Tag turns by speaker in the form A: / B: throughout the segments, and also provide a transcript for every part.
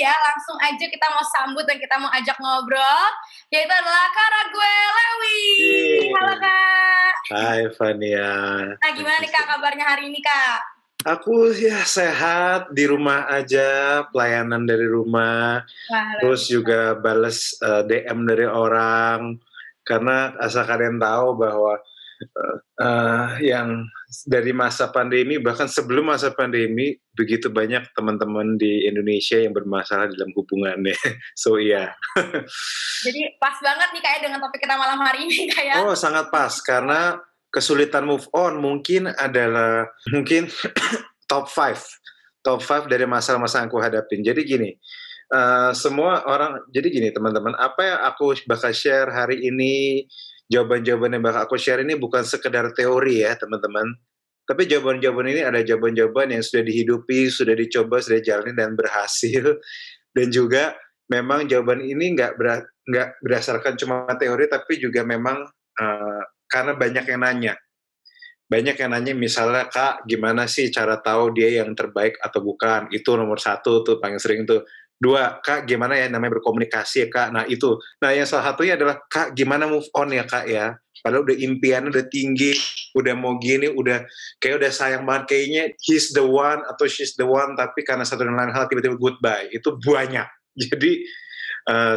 A: ya, langsung aja kita mau sambut dan kita mau ajak ngobrol, yaitu adalah Kak Raguel Lewi. Halo Kak.
B: Hai Fania.
A: Nah gimana nih Kak kabarnya hari ini Kak?
B: Aku ya sehat, di rumah aja, pelayanan dari rumah, terus juga bales DM dari orang, karena asal kalian tahu bahwa yang dari masa pandemi, bahkan sebelum masa pandemi, begitu banyak teman-teman di Indonesia yang bermasalah dalam hubungannya. So iya.
A: Jadi pas banget nih kayak dengan topik kita malam hari ini kayak.
B: Oh sangat pas, karena kesulitan move on mungkin adalah top 5 dari masalah-masalah yang aku hadapin. Jadi gini, semua orang, jadi gini teman-teman, apa yang aku bakal share hari ini, jawaban-jawaban yang bakal aku share ini bukan sekedar teori ya teman-teman, tapi jawaban-jawaban ini ada jawaban-jawaban yang sudah dihidupi, sudah dicoba, sudah dijalani dan berhasil. Dan juga memang jawaban ini nggak berdasarkan cuma teori, tapi juga memang karena banyak yang nanya. Banyak yang nanya misalnya, Kak, gimana sih cara tahu dia yang terbaik atau bukan? Itu nomor 1 tuh, paling sering tuh. 2, Kak, gimana ya namanya berkomunikasi ya, Kak? Nah, itu. Nah, yang salah satunya adalah, Kak, gimana move on ya, Kak, ya? Padahal udah impiannya udah tinggi, udah mau gini, udah sayang banget. Kayaknya he's the one atau she's the one, tapi karena satu dan lain hal tiba-tiba goodbye. Itu banyak. Jadi,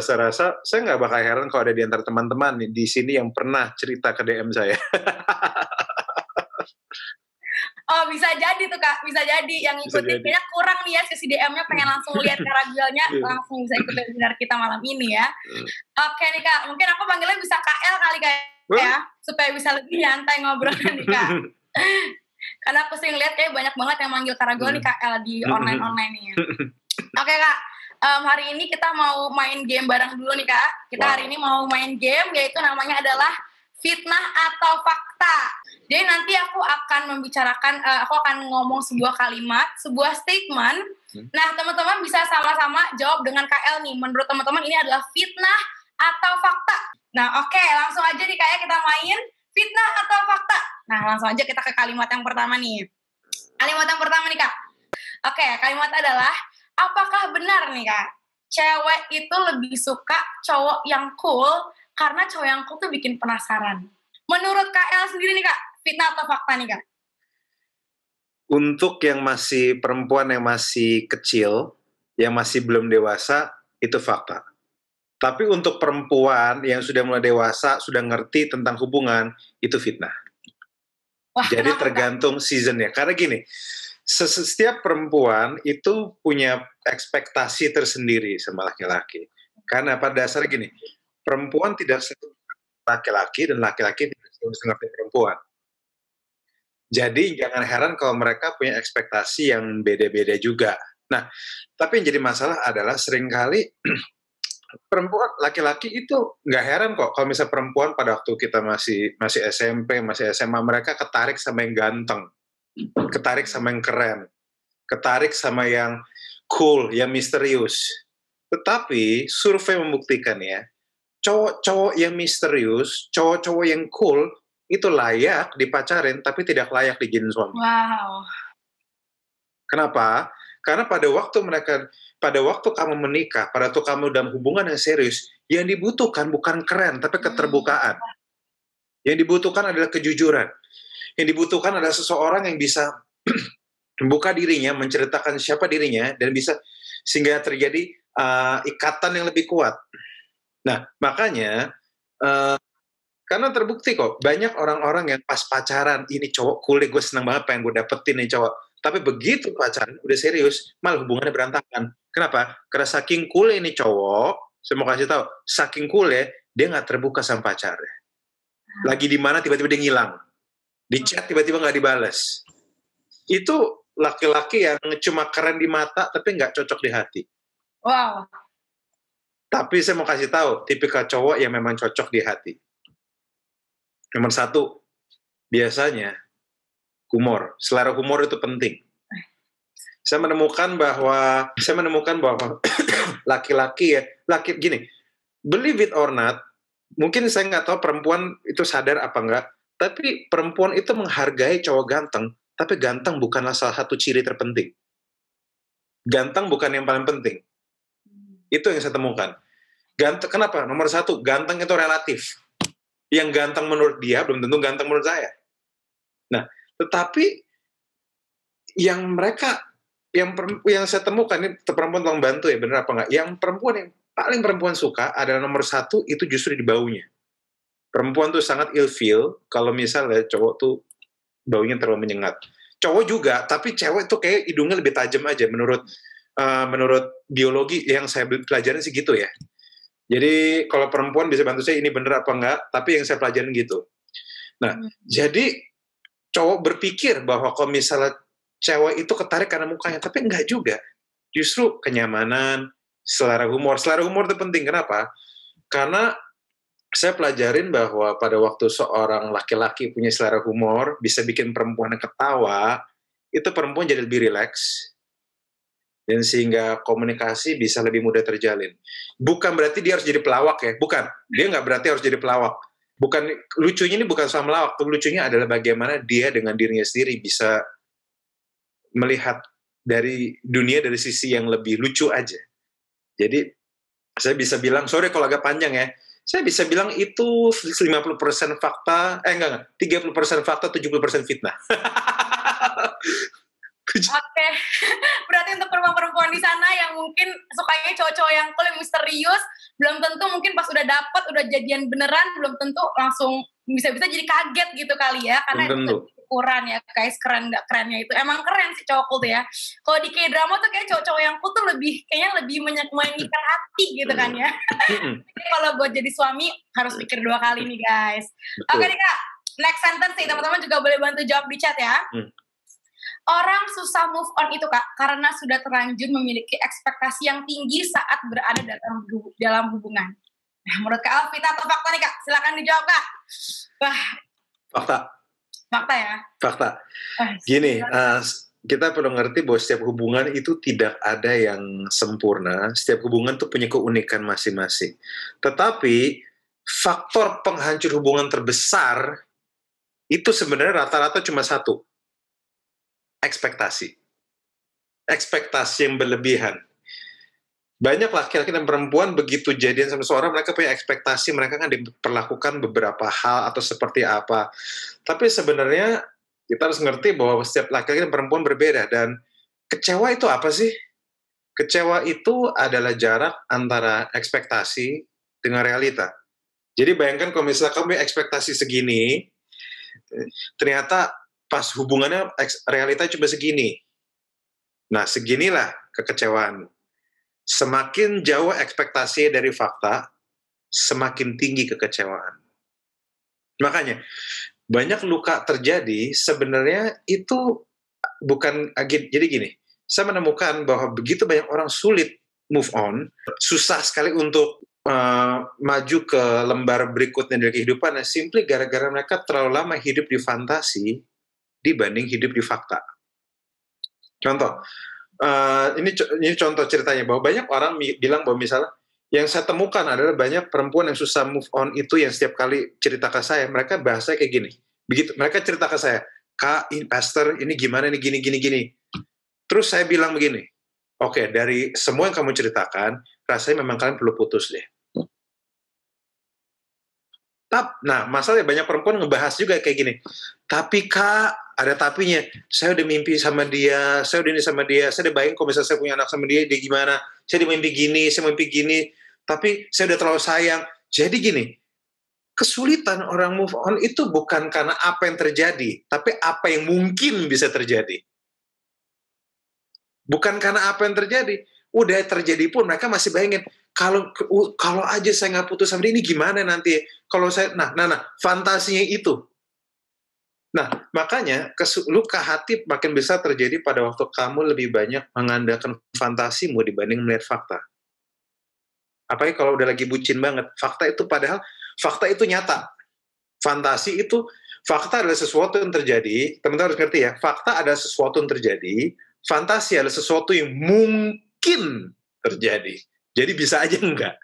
B: saya rasa saya nggak bakal heran kalau ada di antara teman-teman di sini yang pernah cerita ke DM saya.
A: Oh bisa jadi tuh Kak, bisa jadi yang ngikutin kayaknya kurang nih ya sesi DM-nya, pengen langsung lihat Kak Raguelnya, langsung bisa ikut webinar kita malam ini ya. Oke nih Kak, mungkin aku panggilnya bisa KL kali Kak ya, supaya bisa lebih nyantai ngobrolnya nih Kak. Karena aku sering lihat kayak banyak banget yang manggil Kak Raguel nih KL di online nih. Oke Kak, hari ini kita mau main game bareng dulu nih Kak. Kita hari ini mau main game, yaitu namanya adalah fitnah atau fakta. Jadi nanti aku akan membicarakan, aku akan ngomong sebuah kalimat, sebuah statement. Nah, teman-teman bisa sama-sama jawab dengan KL nih. Menurut teman-teman ini adalah fitnah atau fakta? Nah, oke, langsung aja nih kayak kita main fitnah atau fakta. Nah, langsung aja kita ke kalimat yang pertama nih. Kalimat yang pertama nih, Kak. Oke, kalimat adalah, apakah benar nih, Kak? Cewek itu lebih suka cowok yang cool karena cowok yang cool tuh bikin penasaran. Menurut KL sendiri nih, Kak, fitnah atau fakta nih Kak?
B: Untuk yang masih perempuan yang masih kecil, yang masih belum dewasa, itu fakta. Tapi untuk perempuan yang sudah mulai dewasa, sudah ngerti tentang hubungan, itu fitnah. Wah, jadi tergantung seasonnya. Karena gini, setiap perempuan itu punya ekspektasi tersendiri sama laki-laki. Karena pada dasarnya gini, perempuan tidak selalu laki-laki dan laki-laki tidak selalu mengerti perempuan. Jadi jangan heran kalau mereka punya ekspektasi yang beda-beda juga. Nah, tapi yang jadi masalah adalah seringkali perempuan, laki-laki itu nggak heran kok kalau misalnya perempuan pada waktu kita masih SMP, masih SMA, mereka ketarik sama yang ganteng, ketarik sama yang keren, ketarik sama yang cool, yang misterius. Tetapi survei membuktikan ya, cowok-cowok yang misterius, cowok-cowok yang cool, itu layak dipacarin, tapi tidak layak dijadiin suami.
A: Wow.
B: Kenapa? Karena pada waktu kamu menikah, pada waktu kamu dalam hubungan yang serius, yang dibutuhkan bukan keren, tapi keterbukaan. Yang dibutuhkan adalah kejujuran. Yang dibutuhkan adalah seseorang yang bisa membuka dirinya, menceritakan siapa dirinya, dan bisa sehingga terjadi ikatan yang lebih kuat. Nah, makanya karena terbukti kok, banyak orang-orang yang pas pacaran, ini cowok cool deh, gue seneng banget pengen gue dapetin nih cowok. Tapi begitu pacaran, udah serius, malah hubungannya berantakan. Kenapa? Karena saking cool ini cowok, saya mau kasih tahu, saking cool ya, dia nggak terbuka sama pacarnya. Lagi di mana tiba-tiba dia ngilang. Di chat tiba-tiba nggak dibales. Itu laki-laki yang cuma keren di mata, tapi nggak cocok di hati.
A: Wow.
B: Tapi saya mau kasih tahu, tipikal cowok yang memang cocok di hati. Nomor 1, biasanya humor. Selera humor itu penting. Saya menemukan bahwa laki-laki ya, gini, believe it or not, mungkin saya nggak tahu perempuan itu sadar apa enggak, tapi perempuan itu menghargai cowok ganteng, tapi ganteng bukanlah salah satu ciri terpenting. Ganteng bukan yang paling penting. Itu yang saya temukan. Ganteng, kenapa? Nomor satu, ganteng itu relatif. Yang ganteng menurut dia belum tentu ganteng menurut saya. Nah, tetapi yang mereka, yang saya temukan, ini perempuan tolong bantu ya, benar apa enggak? Yang perempuan yang paling perempuan suka adalah nomor satu, itu justru di baunya. Perempuan tuh sangat ilfeel kalau misalnya cowok tuh baunya terlalu menyengat. Cowok juga, tapi cewek tuh kayak hidungnya lebih tajam aja menurut biologi yang saya pelajarin sih gitu ya. Jadi kalau perempuan bisa bantu saya ini bener apa enggak, tapi yang saya pelajarin gitu. Nah, jadi cowok berpikir bahwa kalau misalnya cewek itu ketarik karena mukanya, tapi enggak juga. Justru kenyamanan, selera humor. Selera humor itu penting, kenapa? Karena saya pelajarin bahwa pada waktu seorang laki-laki punya selera humor, bisa bikin perempuan ketawa, itu perempuan jadi lebih rileks, dan sehingga komunikasi bisa lebih mudah terjalin. Bukan berarti dia harus jadi pelawak ya, bukan. Dia nggak berarti harus jadi pelawak. Bukan, lucunya ini bukan soal melawak, lucunya adalah bagaimana dia dengan dirinya sendiri bisa melihat dari dunia dari sisi yang lebih lucu aja. Jadi, saya bisa bilang, sorry kalau agak panjang ya, saya bisa bilang itu 50% fakta, 30% fakta, 70% fitnah.
A: Oke, berarti untuk perempuan-perempuan di sana yang mungkin sukanya cowok-cowok yang cool, yang misterius, belum tentu mungkin pas udah dapet, udah jadian beneran, belum tentu langsung bisa-bisa jadi kaget gitu kali ya, karena itu ukuran ya, guys, keren nggak kerennya itu. Emang keren sih cowok cool tuh ya. Kalau di K-drama tuh kayak cowok-cowok yang cool tuh kayaknya lebih menyanyikan hati gitu kan ya. Jadi kalau buat jadi suami harus pikir 2 kali nih guys. Oke nih Kak, next sentence nih, teman-teman juga boleh bantu jawab di chat ya. Orang susah move on itu Kak, karena sudah terlanjur memiliki ekspektasi yang tinggi saat berada dalam hubungan. Nah, menurut Kak Alvita atau fakta nih Kak? Silakan dijawab Kak. Wah. Fakta ya?
B: Fakta. Gini, kita perlu ngerti bahwa setiap hubungan itu tidak ada yang sempurna. Setiap hubungan itu punya keunikan masing-masing. Tetapi, faktor penghancur hubungan terbesar itu sebenarnya rata-rata cuma satu. Ekspektasi yang berlebihan. Banyak laki-laki dan perempuan begitu jadian sama seorang, mereka punya ekspektasi, mereka kan diperlakukan beberapa hal atau seperti apa. Tapi sebenarnya kita harus ngerti bahwa setiap laki-laki dan perempuan berbeda, dan kecewa itu apa sih? Kecewa itu adalah jarak antara ekspektasi dengan realita. Jadi bayangkan kalau misalnya kamu ekspektasi segini, ternyata pas hubungannya realita cuma segini. Nah, seginilah kekecewaan. Semakin jauh ekspektasi dari fakta, semakin tinggi kekecewaan. Makanya, banyak luka terjadi sebenarnya itu bukan, jadi gini, saya menemukan bahwa begitu banyak orang sulit move on, susah sekali untuk maju ke lembar berikutnya dari kehidupannya, simply gara-gara mereka terlalu lama hidup di fantasi, dibanding hidup di fakta. Contoh, ini contoh ceritanya, bahwa banyak orang bilang bahwa misalnya, yang saya temukan adalah banyak perempuan yang susah move on itu yang setiap kali cerita ke saya, mereka bahasanya kayak gini. Begitu, mereka cerita ke saya, Kak, pastor, ini gimana nih, gini. Terus saya bilang begini, oke, dari semua yang kamu ceritakan, rasanya memang kalian perlu putus deh. Nah, masalahnya banyak perempuan ngebahas juga kayak gini. Tapi Kak, ada tapinya. Saya udah mimpi sama dia, saya udah ini sama dia, saya udah bayangin kalau misalnya saya punya anak sama dia gimana. Saya udah mimpi gini, tapi saya udah terlalu sayang. Jadi gini, kesulitan orang move on itu bukan karena apa yang terjadi, tapi apa yang mungkin bisa terjadi. Bukan karena apa yang terjadi. Udah terjadi pun mereka masih bayangin, kalau aja saya nggak putus sama dia, ini gimana nanti? Kalau saya, nah, fantasinya itu. Nah, makanya luka hati makin bisa terjadi pada waktu kamu lebih banyak mengandalkan fantasimu dibanding melihat fakta. Apalagi kalau udah lagi bucin banget. Fakta itu nyata. Fantasi itu, fakta adalah sesuatu yang terjadi. Teman-teman harus ngerti ya, fakta adalah sesuatu yang terjadi, fantasi adalah sesuatu yang mungkin terjadi. Jadi bisa aja enggak.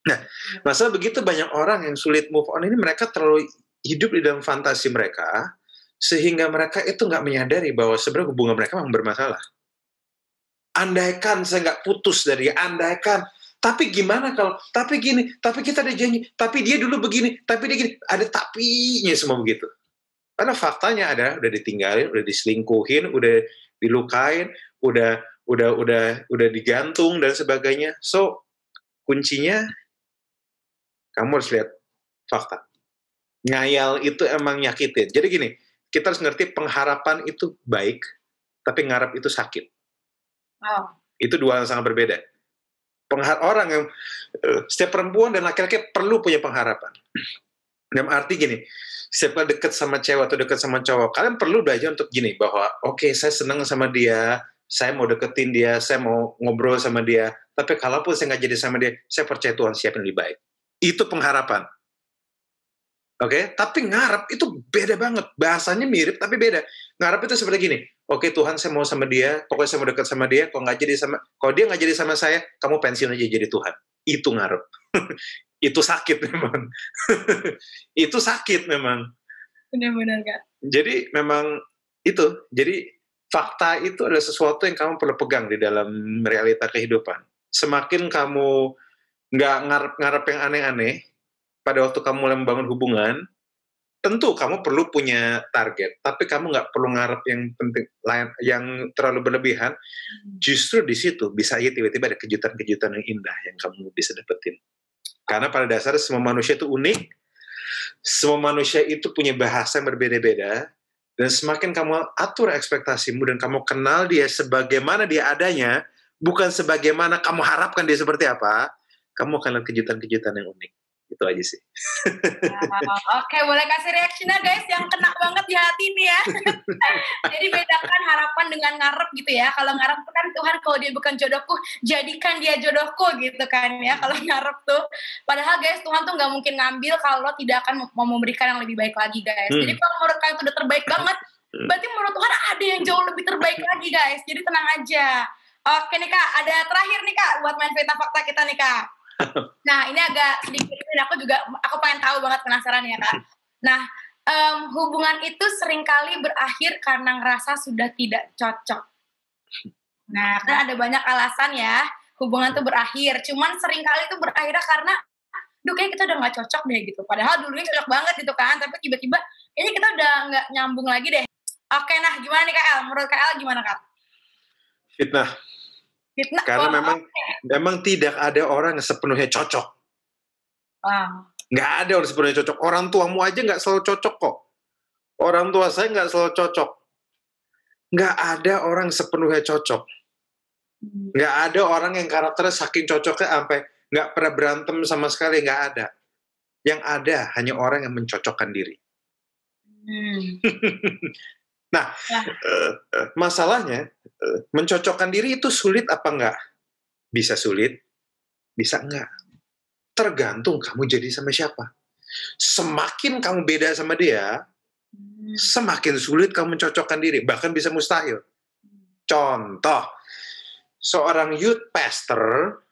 B: Nah, masalah begitu banyak orang yang sulit move on ini, mereka terlalu hidup di dalam fantasi mereka, sehingga mereka itu nggak menyadari bahwa sebenarnya hubungan mereka memang bermasalah. andaikan saya nggak putus dari dia, andaikan. Tapi gimana kalau, tapi gini, tapi kita ada janji, tapi dia dulu begini, tapi dia gini, ada tapinya semua begitu. Karena faktanya ada, udah ditinggalin, udah diselingkuhin, udah dilukain, udah digantung dan sebagainya. So kuncinya kamu harus lihat fakta. Ngayal itu emang nyakitin. Jadi gini, kita harus ngerti pengharapan itu baik, tapi ngarep itu sakit.
A: Oh.
B: Itu dua yang sangat berbeda. Orang yang setiap perempuan dan laki-laki perlu punya pengharapan. Dalam arti gini, setiap kali dekat sama cewek atau dekat sama cowok, kalian perlu belajar untuk gini, bahwa oke, saya senang sama dia, saya mau deketin dia, saya mau ngobrol sama dia, tapi kalaupun saya nggak jadi sama dia, saya percaya Tuhan siapin lebih baik. Itu pengharapan. Oke, tapi ngarep itu beda banget. Bahasanya mirip tapi beda. Ngarep itu seperti gini. Oke, Tuhan, saya mau sama dia, pokoknya saya mau dekat sama dia. Kalau dia nggak jadi sama saya, kamu pensiun aja jadi Tuhan. Itu ngarep. Itu sakit memang. Itu sakit memang.
A: Benar-benar, Kak.
B: Jadi memang itu. Jadi fakta itu adalah sesuatu yang kamu perlu pegang di dalam realita kehidupan. Semakin kamu nggak ngarep yang aneh-aneh, pada waktu kamu mulai membangun hubungan, tentu kamu perlu punya target, tapi kamu nggak perlu ngarep yang penting, yang terlalu berlebihan. Justru di situ bisa aja tiba-tiba ada kejutan-kejutan yang indah yang kamu bisa dapetin. Karena pada dasarnya semua manusia itu unik, semua manusia itu punya bahasa yang berbeda-beda, dan semakin kamu atur ekspektasimu dan kamu kenal dia sebagaimana dia adanya, bukan sebagaimana kamu harapkan dia seperti apa, kamu akan lihat kejutan-kejutan yang unik. Itu aja sih.
A: Oke, boleh kasih reaksinya guys yang kena banget di hati nih ya. Jadi bedakan harapan dengan ngarep gitu ya. Kalau ngarep kan Tuhan, kalau dia bukan jodohku, jadikan dia jodohku gitu kan ya. Kalau ngarep tuh, padahal guys Tuhan tuh nggak mungkin ngambil kalau tidak akan mau memberikan yang lebih baik lagi guys. Jadi kalau menurut kalian itu udah terbaik banget, berarti menurut Tuhan ada yang jauh lebih terbaik lagi guys. Jadi tenang aja. Oke nih Kak, ada terakhir nih Kak buat main Veta Fakta kita nih Kak. Nah ini agak sedikit, aku pengen tahu banget, penasaran ya Kak. Nah hubungan itu seringkali berakhir karena ngerasa sudah tidak cocok. Nah kan ada banyak alasan ya hubungan itu berakhir, cuman seringkali itu berakhirnya karena duh kayak kita udah gak cocok deh gitu, padahal dulunya cocok banget gitu kan, tapi tiba-tiba ini kita udah gak nyambung lagi deh. Oke, nah gimana nih Kak El? Menurut Kak El gimana Kak?
B: Fitnah. Karena memang tidak ada orang yang sepenuhnya cocok. Nggak ada orang sepenuhnya cocok. Orang tuamu aja nggak selalu cocok kok. Orang tua saya nggak selalu cocok. Nggak ada orang sepenuhnya cocok. Nggak ada orang yang karakternya saking cocoknya sampai nggak pernah berantem sama sekali, nggak ada. Yang ada hanya orang yang mencocokkan diri. Nah, masalahnya mencocokkan diri itu sulit apa enggak? Bisa sulit, bisa enggak. Tergantung kamu jadi sama siapa. Semakin kamu beda sama dia, semakin sulit kamu mencocokkan diri, bahkan bisa mustahil. Contoh, seorang youth pastor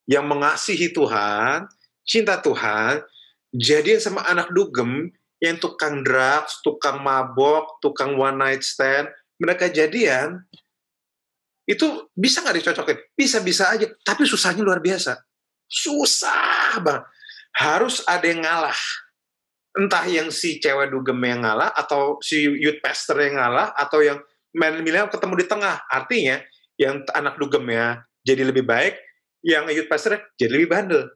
B: yang mengasihi Tuhan, cinta Tuhan, jadian sama anak dugem yang tukang drugs, tukang mabok, tukang one night stand, mereka jadian, itu bisa nggak dicocokin? Bisa-bisa aja, tapi susahnya luar biasa. Susah banget. Harus ada yang ngalah. Entah yang si cewek dugem yang ngalah, atau si youth pastor yang ngalah, atau yang milenial ketemu di tengah. Artinya, yang anak dugemnya jadi lebih baik, yang youth pastor jadi lebih bandel.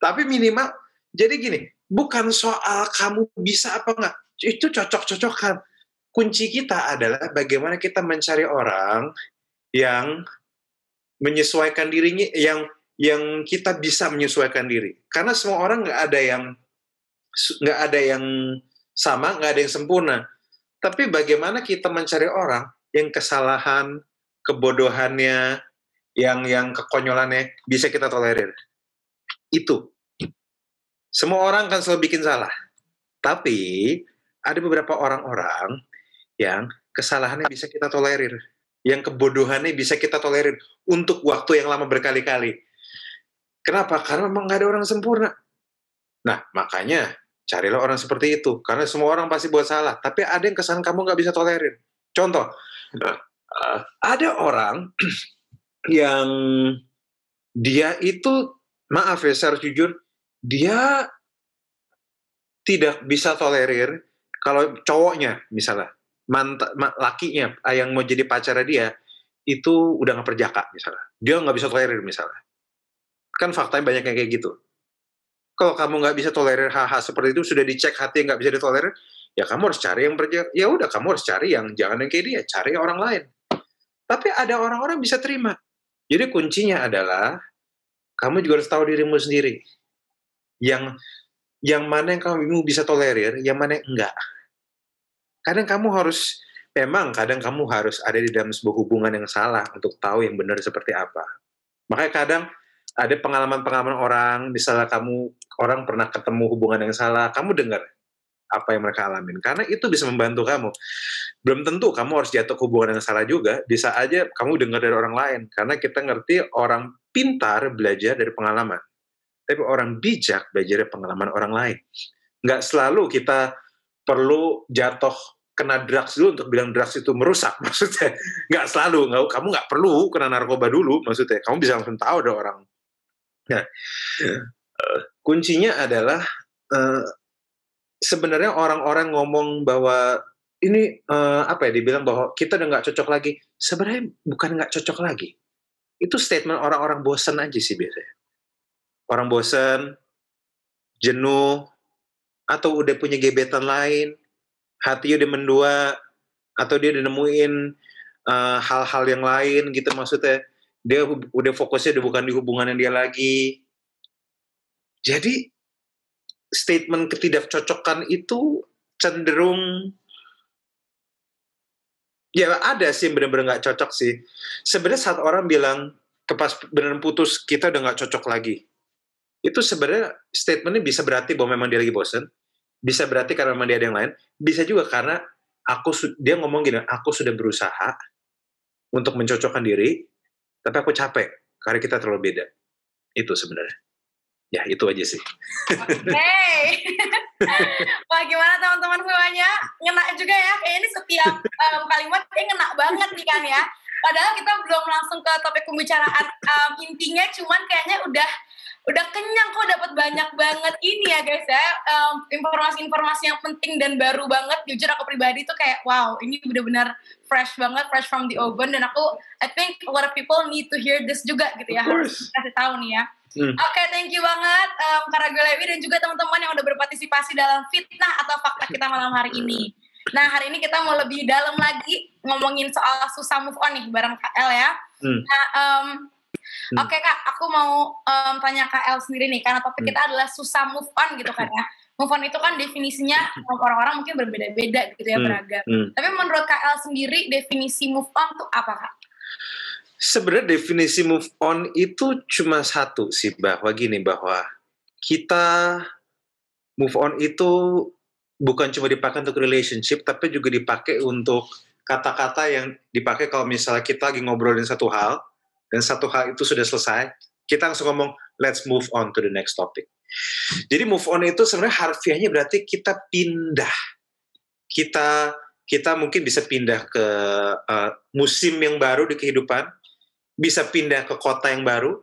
B: Tapi minimal, jadi gini, bukan soal kamu bisa apa enggak, itu cocok-cocokan. Kunci kita adalah bagaimana kita mencari orang yang menyesuaikan dirinya, yang kita bisa menyesuaikan diri. Karena semua orang nggak ada yang sama, nggak ada yang sempurna. Tapi bagaimana kita mencari orang yang kesalahan, kebodohannya, yang kekonyolannya bisa kita tolerir. Itu. Semua orang kan selalu bikin salah. Tapi ada beberapa orang-orang yang kesalahannya bisa kita tolerir. Yang kebodohannya bisa kita tolerir untuk waktu yang lama berkali-kali. Kenapa? Karena memang nggak ada orang sempurna. Nah, makanya carilah orang seperti itu. Karena semua orang pasti buat salah. Tapi ada yang kesalahan kamu nggak bisa tolerir. Contoh, Ada orang yang dia itu, maaf ya, secara jujur, dia tidak bisa tolerir kalau cowoknya misalnya, lakinya yang mau jadi pacarnya dia, itu udah nggak perjaka misalnya. Dia nggak bisa tolerir misalnya. Kan faktanya banyak yang kayak gitu. Kalau kamu nggak bisa tolerir hal-hal seperti itu, sudah dicek hati yang nggak bisa ditolerir, ya kamu harus cari yang berjaka. Ya udah, kamu harus cari yang jangan yang kayak dia, cari orang lain. Tapi ada orang-orang bisa terima. Jadi kuncinya adalah kamu juga harus tahu dirimu sendiri. Yang mana yang kamu bisa tolerir, yang mana yang enggak. Kadang kamu harus ada di dalam sebuah hubungan yang salah untuk tahu yang benar seperti apa. Makanya kadang ada pengalaman-pengalaman orang, misalnya orang pernah ketemu hubungan yang salah, kamu dengar apa yang mereka alamin. Karena itu bisa membantu kamu. Belum tentu kamu harus jatuh ke hubungan yang salah juga, bisa aja kamu dengar dari orang lain. Karena kita ngerti orang pintar belajar dari pengalaman. Tapi orang bijak belajar dari pengalaman orang lain. Nggak selalu kita perlu jatuh kena drugs dulu untuk bilang drugs itu merusak. Maksudnya, nggak selalu. Kamu nggak perlu kena narkoba dulu, maksudnya. Kamu bisa langsung tahu ada orang. Nah, kuncinya adalah sebenarnya orang-orang ngomong bahwa ini dibilang bahwa kita udah nggak cocok lagi. Sebenarnya bukan nggak cocok lagi. Itu statement orang-orang bosan aja sih biasanya. Orang bosan, jenuh, atau udah punya gebetan lain, hatinya udah mendua, atau dia udah nemuin hal-hal yang lain gitu, maksudnya dia udah fokusnya udah bukan di hubungan yang dia lagi. Jadi statement ketidakcocokan itu cenderung ya ada sih benar-benar nggak cocok sih. Sebenarnya saat orang bilang pas beneran putus kita udah nggak cocok lagi, itu sebenarnya statementnya bisa berarti bahwa memang dia lagi bosen, bisa berarti karena memang dia ada yang lain, bisa juga karena dia ngomong gini, aku sudah berusaha untuk mencocokkan diri, tapi aku capek karena kita terlalu beda. Itu sebenarnya. Ya itu aja sih.
A: Oke. Wah gimana teman-teman semuanya? Ngena juga ya, kayak ini setiap kalimat kayak ngena banget nih kan ya. Padahal kita belum langsung ke topik pembicaraan intinya, cuman kayaknya udah kenyang kok, dapat banyak banget ini ya guys ya, informasi-informasi yang penting dan baru banget. Jujur aku pribadi tuh kayak wow, ini benar-benar fresh banget, fresh from the oven, dan I think a lot of people need to hear this juga gitu ya, harus kasih tahu nih ya. Oke, thank you banget Kak Ragil Lewi dan juga teman-teman yang udah berpartisipasi dalam fitnah atau fakta kita malam hari ini. Nah, hari ini kita mau lebih dalam lagi ngomongin soal susah move on nih bareng Kak El ya. Oke Kak, aku mau tanya Kak El sendiri nih, karena topik kita adalah susah move on gitu kan ya. Move on itu kan definisinya orang-orang mungkin berbeda-beda gitu ya, beragam. Tapi menurut Kak El sendiri, definisi move on tuh apa Kak?
B: Sebenarnya definisi move on itu cuma satu sih, bahwa kita move on itu bukan cuma dipakai untuk relationship, tapi juga dipakai untuk kata-kata yang dipakai kalau misalnya kita lagi ngobrolin satu hal, dan satu hal itu sudah selesai, kita langsung ngomong, let's move on to the next topic. Jadi move on itu sebenarnya harfiahnya berarti kita pindah. Kita mungkin bisa pindah ke musim yang baru di kehidupan, bisa pindah ke kota yang baru,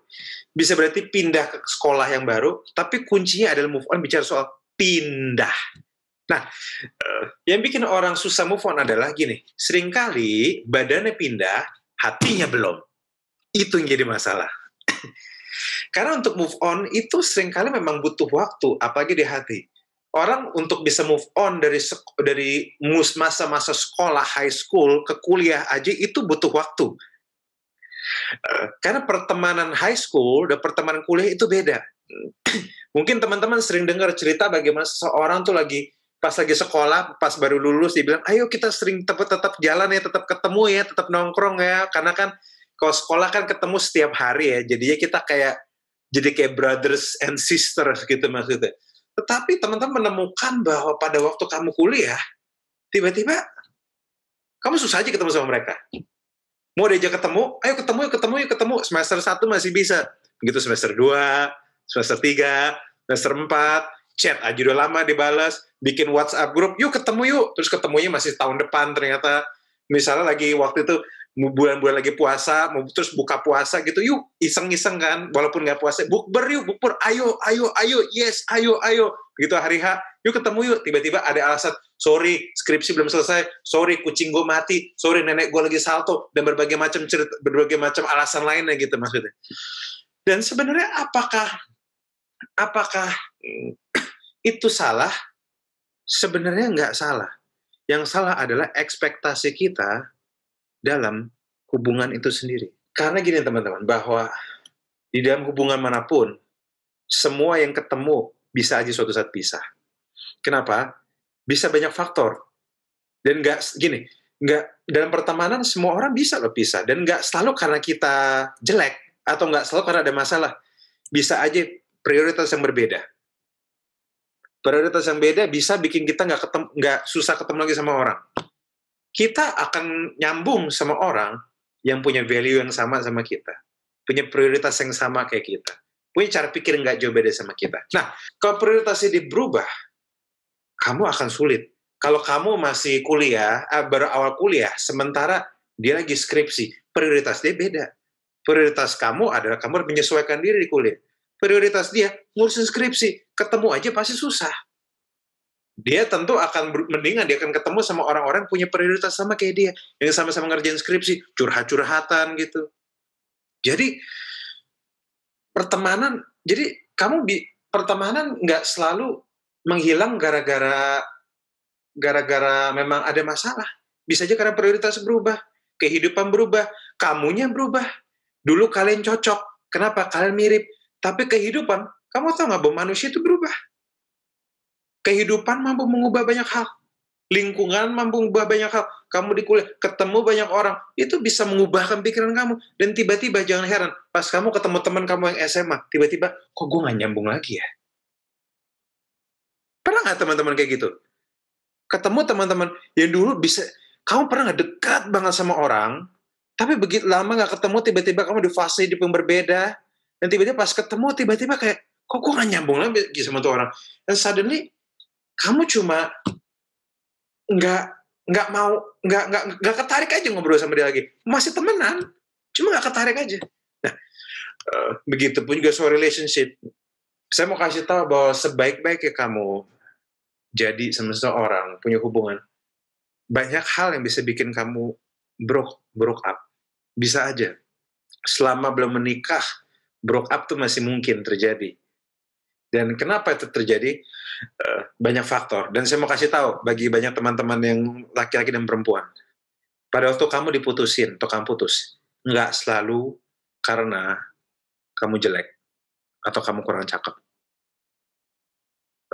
B: bisa berarti pindah ke sekolah yang baru, tapi kuncinya adalah move on, bicara soal pindah. Nah, yang bikin orang susah move on adalah gini, seringkali badannya pindah, hatinya belum. Itu yang jadi masalah. Karena untuk move on itu seringkali memang butuh waktu, apalagi di hati. Orang untuk bisa move on dari masa-masa sekolah, high school, ke kuliah aja itu butuh waktu. Karena pertemanan high school dan pertemanan kuliah itu beda. Mungkin teman-teman sering dengar cerita bagaimana seseorang tuh pas lagi sekolah, pas baru lulus, dia bilang, ayo kita sering tetap jalan ya, tetap ketemu ya, tetap nongkrong ya. Karena kan kalau sekolah kan ketemu setiap hari ya, jadinya kita jadi kayak brothers and sisters gitu maksudnya. Tetapi teman-teman menemukan bahwa pada waktu kamu kuliah, tiba-tiba kamu susah aja ketemu sama mereka. Mau diajak ketemu, ayo ketemu. Semester 1 masih bisa. Begitu semester 2, semester 3, semester 4, chat aja udah lama dibalas, bikin WhatsApp grup, yuk ketemu yuk. Terus ketemunya masih tahun depan ternyata. Misalnya lagi waktu itu bulan-bulan lagi puasa, mau terus buka puasa gitu, yuk iseng-iseng kan, walaupun nggak puasa, bukber yuk, bukber, ayo, yes, ayo, gitu hari H, yuk ketemu yuk, tiba-tiba ada alasan, sorry, skripsi belum selesai, sorry, kucing gue mati, sorry, nenek gue lagi salto, dan berbagai macam cerita, berbagai macam alasan lainnya gitu maksudnya. Dan sebenarnya apakah itu salah? Sebenarnya nggak salah. Yang salah adalah ekspektasi kita dalam hubungan itu sendiri. Karena gini teman-teman, bahwa di dalam hubungan manapun, semua yang ketemu bisa aja suatu saat pisah. Kenapa? Bisa banyak faktor. Dan dalam pertemanan semua orang bisa loh pisah. Dan nggak selalu karena kita jelek, atau nggak selalu karena ada masalah. Bisa aja prioritas yang berbeda. Prioritas yang beda bisa bikin kita nggak susah ketemu lagi sama orang. Kita akan nyambung sama orang yang punya value yang sama kita. Punya prioritas yang sama kayak kita. Punya cara pikir nggak jauh beda sama kita. Nah, kalau prioritasnya berubah, kamu akan sulit. Kalau kamu masih kuliah, baru awal kuliah, sementara dia lagi skripsi, prioritas dia beda. Prioritas kamu adalah kamu harus menyesuaikan diri di kuliah. Prioritas dia ngurusin skripsi, ketemu aja pasti susah. Dia tentu akan mendingan dia akan ketemu sama orang-orang punya prioritas sama kayak dia, yang sama-sama ngerjain skripsi, curhat-curhatan gitu. Jadi pertemanan nggak selalu menghilang gara-gara memang ada masalah. Bisa aja karena prioritas berubah, kehidupan berubah, kamunya berubah. Dulu kalian cocok, kenapa? Kalian mirip. Tapi kehidupan, kamu tahu nggak bahwa manusia itu berubah? Kehidupan mampu mengubah banyak hal. Lingkungan mampu mengubah banyak hal. Kamu di kuliah, ketemu banyak orang, itu bisa mengubahkan pikiran kamu. Dan tiba-tiba, jangan heran, pas kamu ketemu teman kamu yang SMA, tiba-tiba, kok gue nggak nyambung lagi ya? Pernah nggak teman-teman kayak gitu? Ketemu teman-teman yang dulu bisa, kamu pernah nggak dekat banget sama orang, tapi begitu lama nggak ketemu, tiba-tiba kamu di fase hidup yang berbeda, dan tiba-tiba pas ketemu, tiba-tiba kayak, kok gue nggak nyambung lagi sama tuh orang? Dan suddenly, kamu cuma nggak ketarik aja ngobrol sama dia lagi, masih temenan, cuma nggak ketarik aja. Nah, begitupun juga soal relationship. Saya mau kasih tahu bahwa sebaik-baiknya kamu jadi sama seseorang, punya hubungan, banyak hal yang bisa bikin kamu broke up. Bisa aja. Selama belum menikah, broke up tuh masih mungkin terjadi. Dan kenapa itu terjadi? Banyak faktor. Dan saya mau kasih tahu bagi banyak teman-teman yang laki-laki dan perempuan. Pada waktu kamu diputusin atau kamu putus, nggak selalu karena kamu jelek atau kamu kurang cakep.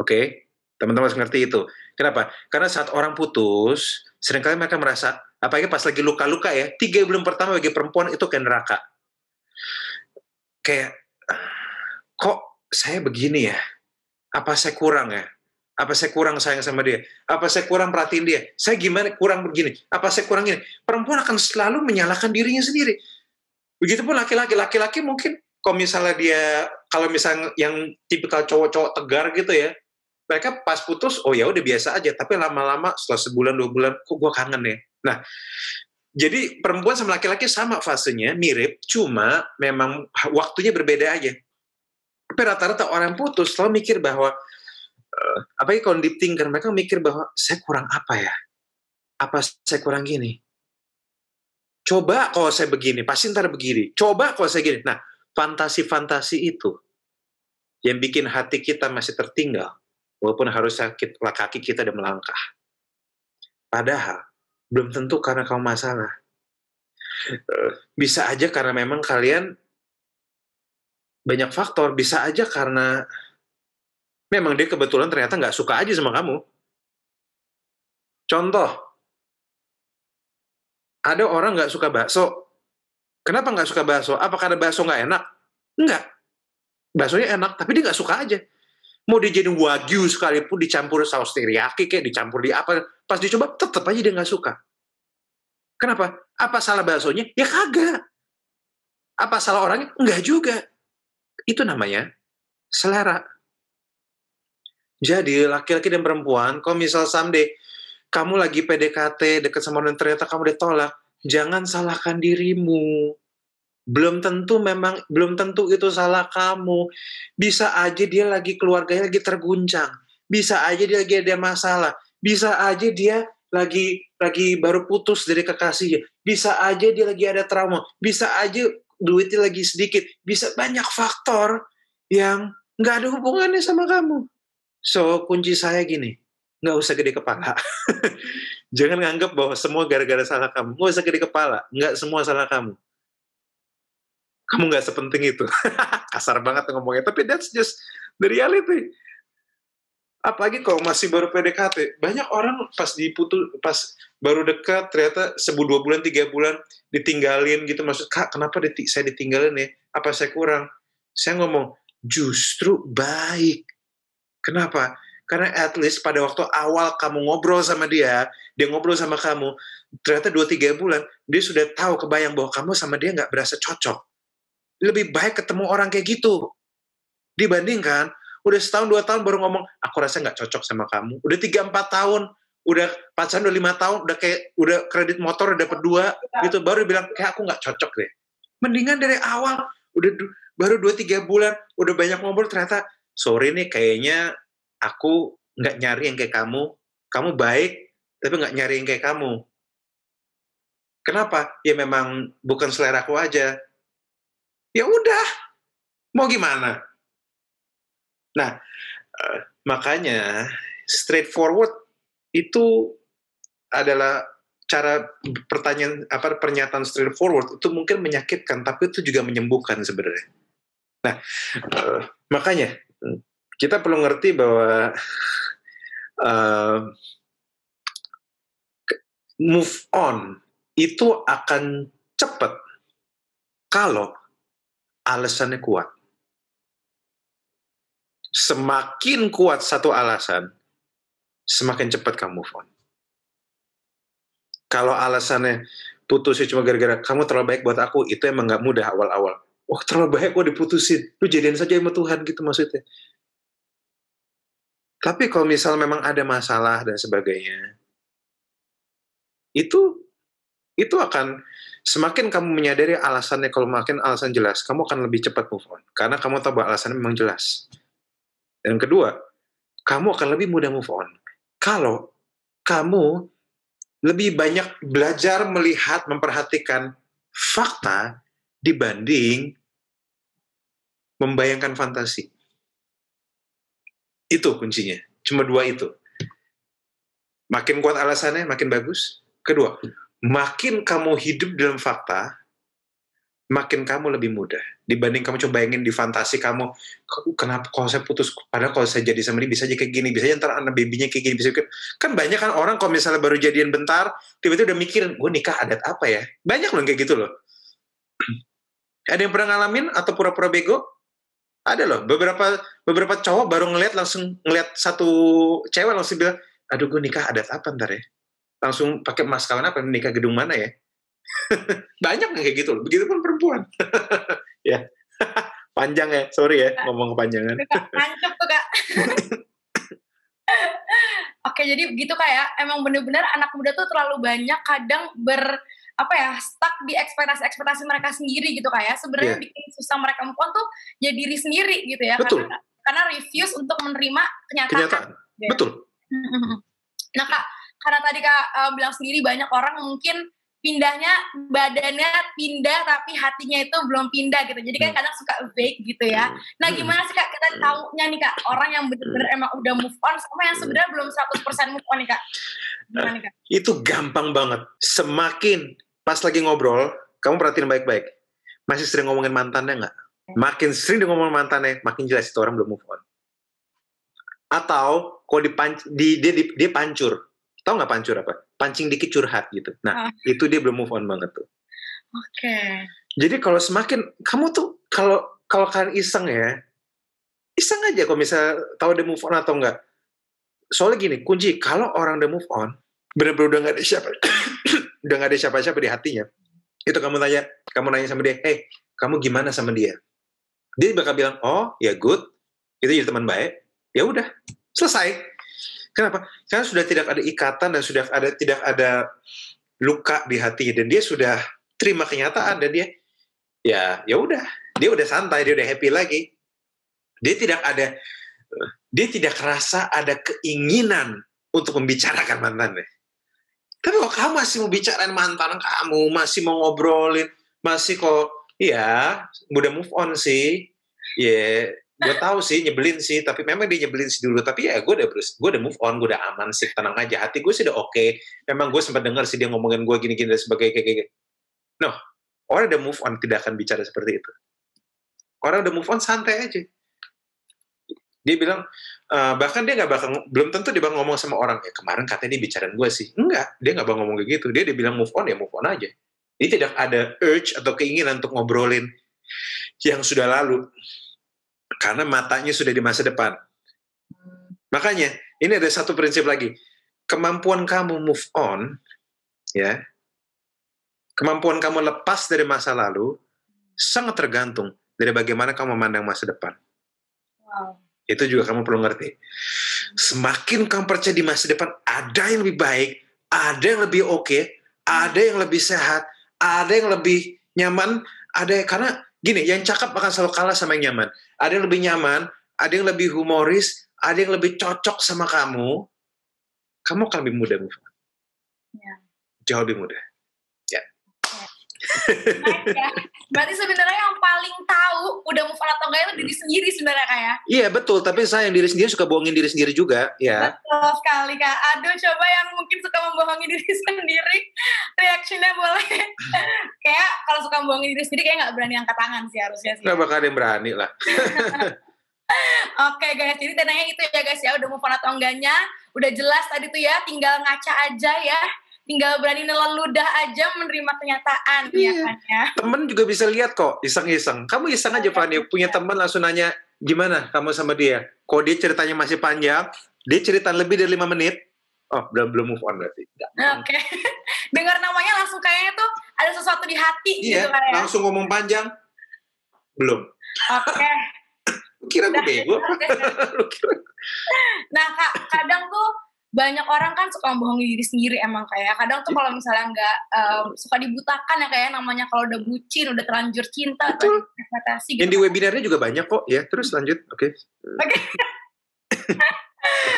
B: Oke? Teman-teman harus ngerti itu. Kenapa? Karena saat orang putus, seringkali mereka merasa, apalagi pas lagi luka-luka ya, 3 bulan pertama bagi perempuan itu kayak neraka. Kayak, kok saya begini ya? Apa saya kurang ya? Apa saya kurang sayang sama dia? Apa saya kurang perhatiin dia? Saya gimana kurang begini? Apa saya kurang gini? Perempuan akan selalu menyalahkan dirinya sendiri. Begitupun laki-laki. Laki-laki mungkin kalau misalnya yang tipikal cowok-cowok tegar gitu ya, mereka pas putus, oh ya udah biasa aja. Tapi lama-lama setelah sebulan 2 bulan, kok gue kangen ya? Nah, jadi perempuan sama laki-laki sama fasenya, mirip, cuma memang waktunya berbeda aja. Tapi rata-rata orang putus selalu mikir bahwa, apalagi kalau deep thinker, mereka mikir bahwa, saya kurang apa ya? Apa saya kurang gini? Coba kalau saya begini, pasti ntar begini. Coba kalau saya gini. Nah, fantasi-fantasi itu yang bikin hati kita masih tertinggal, walaupun harus sakit, kaki kita udah melangkah. Padahal, belum tentu karena kamu masalah. Bisa aja karena memang kalian banyak faktor, bisa aja karena memang dia kebetulan ternyata nggak suka aja sama kamu. Contoh, ada orang nggak suka bakso. Kenapa nggak suka bakso? Apa karena bakso nggak enak? Enggak. Baksonya enak, tapi dia nggak suka aja. Mau dijadiin wagyu sekalipun dicampur saus teriyaki, kayak dicampur di apa, pas dicoba tetap aja dia nggak suka. Kenapa? Apa salah baksonya? Ya kagak. Apa salah orangnya? Enggak juga. Itu namanya selera. Jadi laki-laki dan perempuan, kalau misal someday kamu lagi PDKT deket sama orang ternyata kamu ditolak, jangan salahkan dirimu. Belum tentu itu salah kamu. Bisa aja dia lagi keluarganya lagi terguncang. Bisa aja dia lagi ada masalah. Bisa aja dia lagi baru putus dari kekasihnya. Bisa aja dia lagi ada trauma. Bisa aja duitnya lagi sedikit. Bisa banyak faktor yang nggak ada hubungannya sama kamu. So, kunci saya gini, nggak usah gede kepala. Jangan nganggap bahwa semua gara-gara salah kamu. Nggak usah gede kepala. Nggak semua salah kamu. Kamu nggak sepenting itu. Kasar banget ngomongnya, tapi that's just the reality. Apalagi kalau masih baru PDKT, banyak orang pas baru dekat, ternyata 2 bulan, 3 bulan, ditinggalin gitu. Maksud, Kak, kenapa saya ditinggalin ya? Apa saya kurang? Saya ngomong, justru baik. Kenapa? Karena at least pada waktu awal kamu ngobrol sama dia ngobrol sama kamu, ternyata 2-3 bulan, dia sudah tahu, kebayang bahwa kamu sama dia nggak berasa cocok. Lebih baik ketemu orang kayak gitu dibandingkan udah 1-2 tahun baru ngomong, aku rasa nggak cocok sama kamu. Udah 3-4 tahun, udah pacaran udah 5 tahun, udah kredit motor udah dapat 2 gitu, baru bilang kayak aku nggak cocok deh. Mendingan dari awal baru 2-3 bulan udah banyak ngobrol, ternyata sorry nih, kayaknya aku nggak nyari yang kayak kamu baik tapi nggak nyari yang kayak kamu. Kenapa? Ya memang bukan selera aku aja. Ya udah, mau gimana? Nah, makanya straightforward itu adalah cara pernyataan straightforward itu mungkin menyakitkan, tapi itu juga menyembuhkan sebenarnya. Nah, makanya kita perlu ngerti bahwa move on itu akan cepat kalau alasannya kuat. Semakin kuat satu alasan, semakin cepat kamu move on. Kalau alasannya putusnya cuma gara-gara kamu terlalu baik buat aku, itu emang gak mudah awal-awal. Wah, terlalu baik kok diputusin. Lu jadian saja sama Tuhan gitu maksudnya. Tapi kalau misal memang ada masalah dan sebagainya, itu akan semakin kamu menyadari alasannya, kalau makin alasan jelas, kamu akan lebih cepat move on. Karena kamu tahu bahwa alasannya memang jelas. Dan kedua, kamu akan lebih mudah move on kalau kamu lebih banyak belajar melihat, memperhatikan fakta dibanding membayangkan fantasi. Itu kuncinya. Cuma 2 itu. Makin kuat alasannya, makin bagus. Kedua, makin kamu hidup dalam fakta, makin kamu lebih mudah. Dibanding kamu coba bayangin di fantasi kamu, kenapa kalau saya putus, padahal kalau saya jadi sama dia bisa aja kayak gini, bisa aja ntar anak babynya kayak gini, bisa kayak, kan banyak kan orang kalau misalnya baru jadian bentar, tiba-tiba udah mikir, gue nikah adat apa ya? Banyak loh kayak gitu loh. Ada yang pernah ngalamin atau pura-pura bego? Ada loh, beberapa cowok baru langsung ngeliat satu cewek langsung bilang, aduh gue nikah adat apa ntar ya? Langsung pakai mas kawin apa, nikah gedung mana ya? Banyak kayak gitu loh. Begitupun perempuan. Ya. Panjang ya, sorry ya ngomong kepanjangan.
A: Mantap tuh Kak. Oke, jadi begitu Kak ya. Emang bener-bener anak muda tuh terlalu banyak kadang stuck di ekspektasi mereka sendiri gitu Kak ya. Sebenarnya bikin susah mereka move on tuh ya diri sendiri gitu ya.
B: Betul.
A: Karena refuse untuk menerima kenyataan.
B: Ya. Betul.
A: Nah Kak, karena tadi Kak bilang sendiri banyak orang mungkin pindahnya badannya pindah tapi hatinya itu belum pindah gitu. Jadi kan kadang suka vague gitu ya. Nah gimana sih Kak kita taunya nih Kak orang yang benar-benar emang udah move on sama yang sebenarnya belum 100% move on nih Kak? Gimana Kak?
B: Itu gampang banget. Semakin pas lagi ngobrol, kamu perhatiin baik-baik. Masih sering ngomongin mantannya nggak? Makin sering ngomongin mantannya, makin jelas itu orang belum move on. Atau kalau dia pancur. Tahu nggak pancur apa? Pancing dikit curhat gitu. Nah, itu dia belum move on banget tuh.
A: Oke.
B: Jadi kalau semakin kamu tuh kalau kalian iseng aja kalau misalnya tahu dia move on atau enggak. Soalnya gini, kunci kalau orang udah move on, benar-benar udah nggak ada siapa-siapa di hatinya. Itu kamu nanya sama dia, hey, kamu gimana sama dia? Dia bakal bilang, oh ya good, itu jadi teman baik. Ya udah, selesai. Kenapa? Karena sudah tidak ada ikatan dan tidak ada luka di hatinya dan dia sudah terima kenyataan dan dia ya udah, dia udah santai, dia udah happy lagi. Dia tidak rasa ada keinginan untuk membicarakan mantannya. Tapi kalau kamu masih mau bicarain mantan kamu, masih mau ngobrolin, masih kok, ya, udah move on sih. Ya, gue tahu sih, nyebelin sih, tapi memang dia nyebelin sih dulu. Tapi ya, gue udah move on, gue udah aman sih, tenang aja. Hati gue sih udah oke. Memang gue sempat dengar sih dia ngomongin gue gini-gini dan sebagainya kayak. No, orang udah move on tidak akan bicara seperti itu. Orang udah move on santai aja. Dia bilang, bahkan dia belum tentu dia ngomong sama orang, kemarin katanya dia bicarain gue sih. Enggak, dia nggak ngomong kayak gitu. Dia bilang move on, ya move on aja. Dia tidak ada urge atau keinginan untuk ngobrolin yang sudah lalu. Karena matanya sudah di masa depan. Makanya, ini ada satu prinsip lagi. Kemampuan kamu move on, ya, kemampuan kamu lepas dari masa lalu, sangat tergantung dari bagaimana kamu memandang masa depan.
A: Wow.
B: Itu juga kamu perlu ngerti. Semakin kamu percaya di masa depan ada yang lebih baik, ada yang lebih oke, ada yang lebih sehat, ada yang lebih nyaman, karena gini, yang cakep akan selalu kalah sama yang nyaman. Ada yang lebih nyaman, ada yang lebih humoris, ada yang lebih cocok sama kamu akan lebih mudah move on.
A: Ya.
B: Jauh lebih mudah. Ya.
A: Nice, ya. Berarti sebenarnya yang paling tahu udah move on atau enggak itu diri sendiri sebenarnya Kak ya?
B: Iya betul, tapi saya yang diri sendiri suka bohongin diri sendiri juga, ya.
A: Betul sekali Kak. Aduh, coba yang mungkin suka membohongi diri sendiri, reaksinya boleh. Kayak kalau suka membohongi diri sendiri kayak nggak berani angkat tangan sih harusnya sih.
B: Nggak bakal ada yang berani lah.
A: Oke guys, jadi tandanya itu ya guys ya, udah move on atau enggaknya, udah jelas tadi tuh ya, tinggal ngaca aja ya. Tinggal berani nelan ludah aja menerima kenyataan, ya kan ya.
B: Temen juga bisa lihat kok, iseng-iseng. Kamu iseng aja, Fanny. Punya teman langsung nanya, gimana kamu sama dia? Kok dia ceritanya masih panjang, dia cerita lebih dari 5 menit, oh belum move on berarti.
A: Oke. Dengar namanya langsung kayaknya tuh ada sesuatu di hati gitu kan ya.
B: Langsung ngomong panjang, belum.
A: Oke.
B: Kira gue bego.
A: Nah Kak, kadang tuh banyak orang kan suka membohongi diri sendiri emang kayak. Kadang tuh kalau misalnya nggak suka dibutakan ya kayak namanya kalau udah bucin, udah terlanjur cinta atau ekspektasi gitu.
B: Yang di webinarnya juga banyak kok ya. Terus lanjut, oke.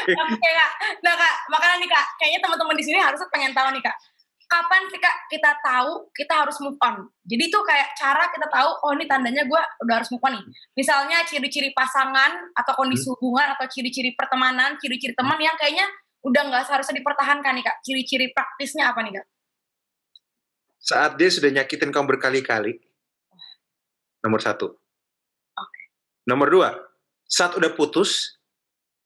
A: Oke Kak. Nah Kak, makanya nih Kak, kayaknya teman-teman di sini harusnya pengen tahu nih Kak. Kapan sih Kak kita tahu kita harus move on? Jadi tuh kayak cara kita tahu, oh ini tandanya gue udah harus move on nih. Misalnya ciri-ciri pasangan atau kondisi hubungan atau ciri-ciri pertemanan, ciri-ciri teman yang kayaknya udah nggak seharusnya dipertahankan nih Kak. Ciri-ciri praktisnya apa nih Kak?
B: Saat dia sudah nyakitin kamu berkali-kali. Nomor 1.
A: Okay.
B: Nomor 2, saat udah putus,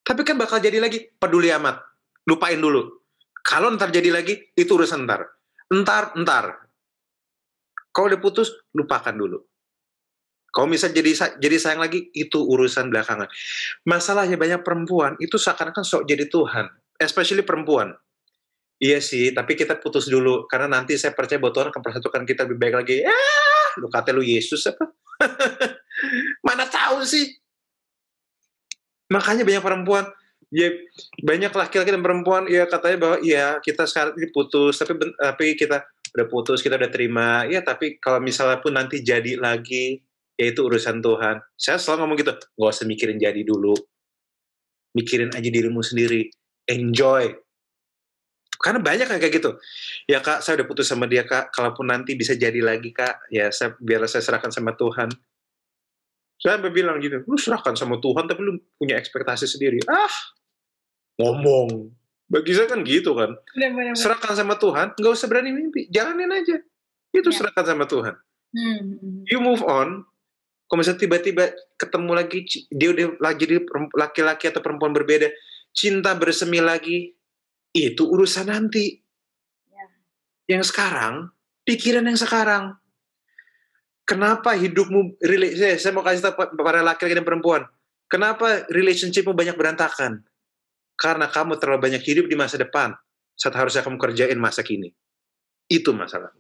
B: tapi kan bakal jadi lagi, peduli amat. Lupain dulu. Kalau ntar jadi lagi, itu urusan ntar. Ntar. Kalau udah putus, lupakan dulu. Kalau misalnya jadi sayang lagi, itu urusan belakangan. Masalahnya banyak perempuan, itu seakan-akan sok jadi Tuhan. Especially perempuan. Iya sih, tapi kita putus dulu. Karena nanti saya percaya bahwa Tuhan akan persatukan kita lebih baik lagi. Lu kata lu Yesus apa? Mana tahu sih? Makanya banyak perempuan, ya banyak laki-laki dan perempuan ya katanya bahwa iya kita sekarang ini putus, tapi kita udah putus, kita udah terima. Ya tapi kalau misalnya pun nanti jadi lagi, ya itu urusan Tuhan. Saya selalu ngomong gitu, nggak usah mikirin jadi dulu. Mikirin aja dirimu sendiri. Enjoy. Karena banyak yang kayak gitu. Ya Kak, saya udah putus sama dia Kak. Kalaupun nanti bisa jadi lagi Kak, ya biarlah saya serahkan sama Tuhan. Saya sampai bilang gitu, lu serahkan sama Tuhan tapi lu punya ekspektasi sendiri. Ngomong. Bagi saya kan gitu kan.
A: Bener.
B: Serahkan sama Tuhan, nggak usah berani mimpi. Jalanin aja. Itu serahkan sama Tuhan. You move on. Kalau misalnya tiba-tiba ketemu lagi, dia udah jadi laki-laki atau perempuan berbeda, cinta bersemi lagi, itu urusan nanti. Yang sekarang, pikiran yang sekarang. Kenapa hidupmu, saya mau kasih tahu para laki-laki dan perempuan, kenapa relationshipmu banyak berantakan? Karena kamu terlalu banyak hidup di masa depan, saat harusnya kamu kerjain masa kini. Itu masalah.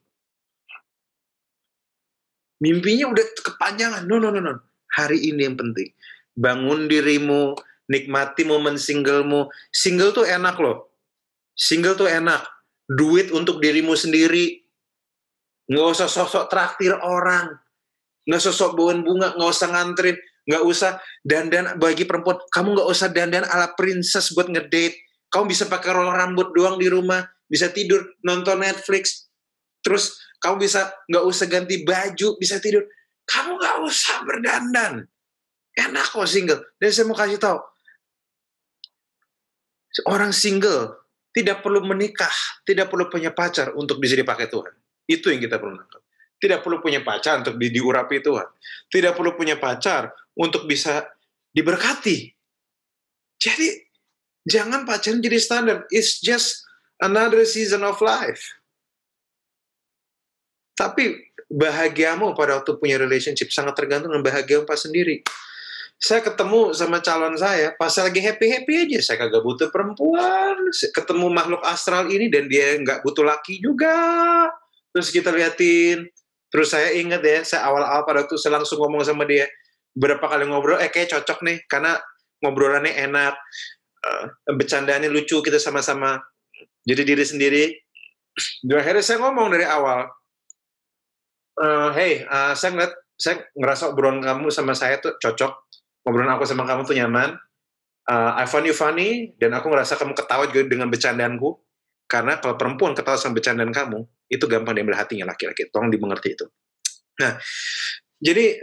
B: Mimpinya udah kepanjangan. No. Hari ini yang penting. Bangun dirimu, nikmati momen singlemu. Single tuh enak loh. Single tuh enak. duit untuk dirimu sendiri. Nggak usah sosok traktir orang, nggak sosok bawain bunga, nggak usah nganterin, nggak usah dandan. Bagi perempuan, kamu nggak usah dandan ala princess buat ngedate. Kamu bisa pakai roller rambut doang di rumah, bisa tidur, nonton Netflix, terus kamu bisa nggak usah ganti baju, bisa tidur. Kamu nggak usah berdandan. Enak kok single. Dan saya mau kasih tahu, orang single tidak perlu menikah, tidak perlu punya pacar untuk bisa dipakai Tuhan. Itu yang kita perlu nangkap. Tidak perlu punya pacar untuk diurapi Tuhan. Tidak perlu punya pacar untuk bisa diberkati. Jadi, jangan pacaran jadi standar. It's just another season of life. Tapi bahagiamu pada waktu punya relationship sangat tergantung dengan bahagiamu pas sendiri. Saya ketemu sama calon saya, pas lagi happy-happy aja. Saya kagak butuh perempuan. Ketemu makhluk astral ini dan dia nggak butuh laki juga. Terus kita liatin. Terus saya ingat ya, saya awal-awal pada waktu saya langsung ngomong sama dia. Berapa kali ngobrol, kayak cocok nih. Karena ngobrolannya enak. Bercandaannya lucu, kita sama-sama jadi diri sendiri. Dan akhirnya saya ngomong dari awal. Saya ngerasa obrolan kamu sama saya tuh cocok. Obrolan aku sama kamu tuh nyaman. I find you funny, dan aku ngerasa kamu ketawa juga dengan bercandaanku. Karena kalau perempuan ketawa sama bercandaan kamu, itu gampang diambil hatinya laki-laki. Tolong dimengerti itu. Nah, jadi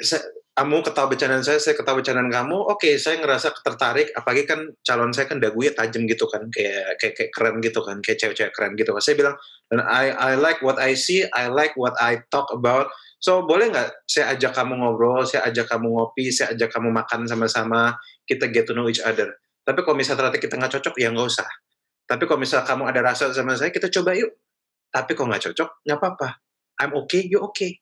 B: kamu ketawa bercandaan saya ketawa bercandaan kamu. Oke, saya ngerasa tertarik. Apalagi kan calon saya kan dagunya tajam gitu kan, kayak keren gitu kan, kayak cewek-cewek keren gitu. Saya bilang, dan I like what I see, I like what I talk about. So, boleh nggak saya ajak kamu ngobrol, saya ajak kamu ngopi, saya ajak kamu makan sama-sama, kita get to know each other. Tapi kalau misalnya ternyata kita nggak cocok, ya nggak usah. Tapi kalau misalnya kamu ada rasa sama saya, kita coba yuk. Tapi kalau nggak cocok, nggak apa-apa. I'm okay, you okay.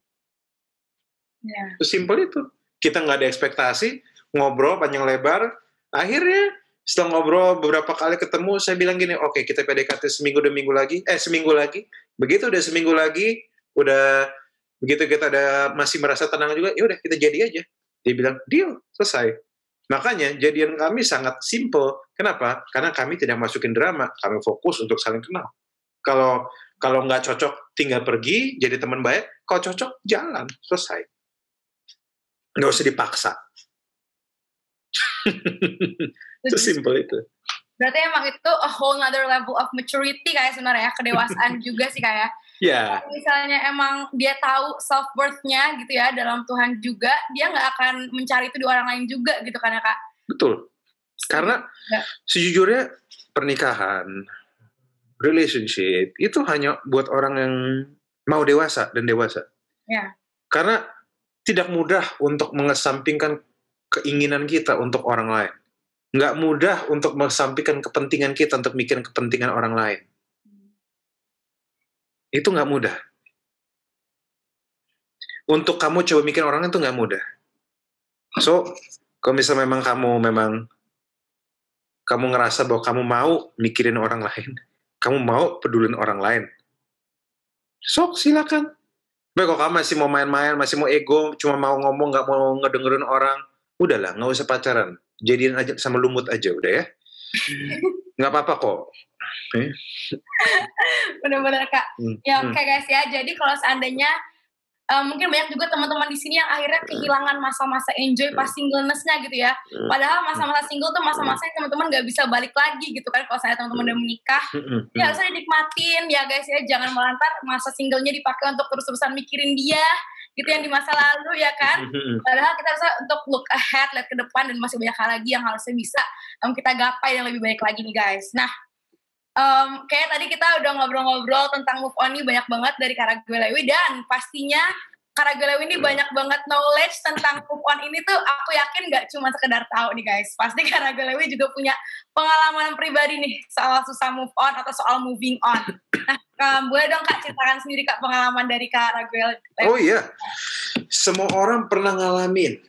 A: Yeah.
B: Sesimpel itu. Kita nggak ada ekspektasi, ngobrol panjang lebar. Akhirnya, setelah ngobrol beberapa kali ketemu, saya bilang gini, oke, kita PDKT seminggu lagi. Begitu udah seminggu lagi, begitu kita masih merasa tenang juga, ya udah kita jadi aja. Dia bilang, deal, selesai. Makanya jadian kami sangat simple. Kenapa? Karena kami tidak masukin drama, kami fokus untuk saling kenal. Kalau nggak cocok, tinggal pergi, jadi teman baik. Kalau cocok, jalan, selesai. Nggak usah dipaksa. Sesimpel itu.
A: Berarti emang itu a whole other level of maturity kayak sebenarnya, kedewasaan juga sih kayak.
B: Ya.
A: Misalnya emang dia tahu self-worth-nya gitu ya dalam Tuhan juga, dia nggak akan mencari itu di orang lain juga gitu kan ya Kak?
B: Betul. Karena sejujurnya pernikahan, relationship, itu hanya buat orang yang mau dewasa dan dewasa.
A: Ya.
B: Karena tidak mudah untuk mengesampingkan keinginan kita untuk orang lain. Nggak mudah untuk mengesampingkan kepentingan kita untuk mikirin kepentingan orang lain. Itu nggak mudah. Untuk kamu coba mikir orang itu nggak mudah. So, kalau misalnya kamu ngerasa bahwa kamu mau mikirin orang lain, kamu mau pedulin orang lain, sok silakan. Baik, kalau kamu masih mau main-main, masih mau ego, cuma mau ngomong, nggak mau ngedengerin orang, udahlah, nggak usah pacaran. Jadiin aja sama lumut aja, udah ya. Nggak apa-apa kok.
A: Bener-bener Kak. Ya oke guys ya. Jadi kalau seandainya mungkin banyak juga teman-teman di sini yang akhirnya kehilangan masa-masa enjoy pas singleness-nya gitu ya. Padahal masa-masa single tuh masa-masa yang teman-teman nggak bisa balik lagi gitu kan. Kalau saya teman-teman udah menikah, ya harusnya dinikmatin ya guys ya. Jangan melantar masa singlenya dipakai untuk terus-terusan mikirin dia gitu yang di masa lalu ya kan. Padahal kita harus untuk look ahead, lihat ke depan dan masih banyak hal lagi yang harusnya bisa kita gapai yang lebih baik lagi nih guys. Nah, kayak tadi kita udah ngobrol-ngobrol tentang move on nih banyak banget dari Kak Raguel Lewi, dan pastinya Kak Raguel Lewi ini banyak banget knowledge tentang move on ini tuh aku yakin gak cuma sekedar tahu nih guys. Pasti Kak Raguel Lewi juga punya pengalaman pribadi nih soal susah move on atau soal moving on. Nah, boleh dong Kak ceritakan sendiri Kak pengalaman dari Kak Raguel Lewi.
B: Oh iya, semua orang pernah ngalamin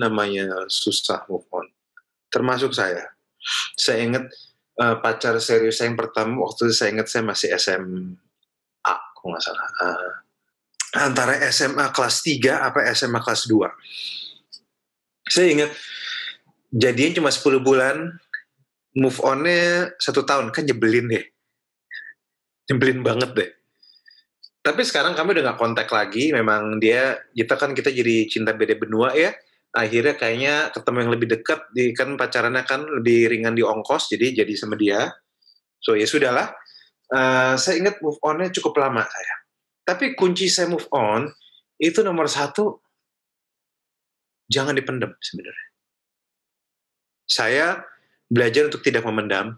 B: namanya susah move on. Termasuk saya. Saya ingat pacar serius saya yang pertama waktu itu, saya ingat saya masih SMA, kok nggak salah, antara SMA kelas 3 apa SMA kelas 2. Saya ingat jadian cuma 10 bulan, move on-nya 1 tahun, kan nyebelin deh. nyebelin banget deh. Tapi sekarang kami udah gak kontak lagi, memang kita jadi cinta beda benua ya. Akhirnya kayaknya ketemu yang lebih dekat, kan pacarannya kan lebih ringan di ongkos, jadi sama dia. So ya sudahlah, saya ingat move on-nya cukup lama saya. Tapi kunci saya move on, itu nomor 1, jangan dipendam sebenarnya. Saya belajar untuk tidak memendam.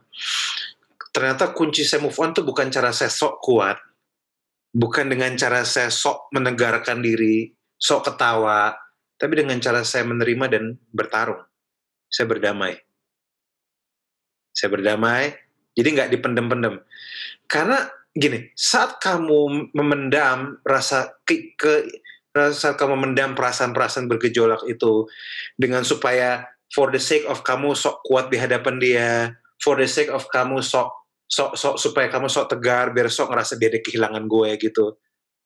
B: Ternyata kunci saya move on itu bukan cara saya sok kuat, bukan dengan cara saya sok menegarkan diri, sok ketawa, tapi dengan cara saya menerima dan bertarung. Saya berdamai. Jadi nggak dipendam-pendam. Karena gini, saat kamu memendam saat kamu memendam perasaan-perasaan bergejolak itu dengan supaya for the sake of kamu sok kuat di hadapan dia, for the sake of kamu sok supaya kamu sok tegar, biar sok ngerasa dia ada kehilangan gue gitu.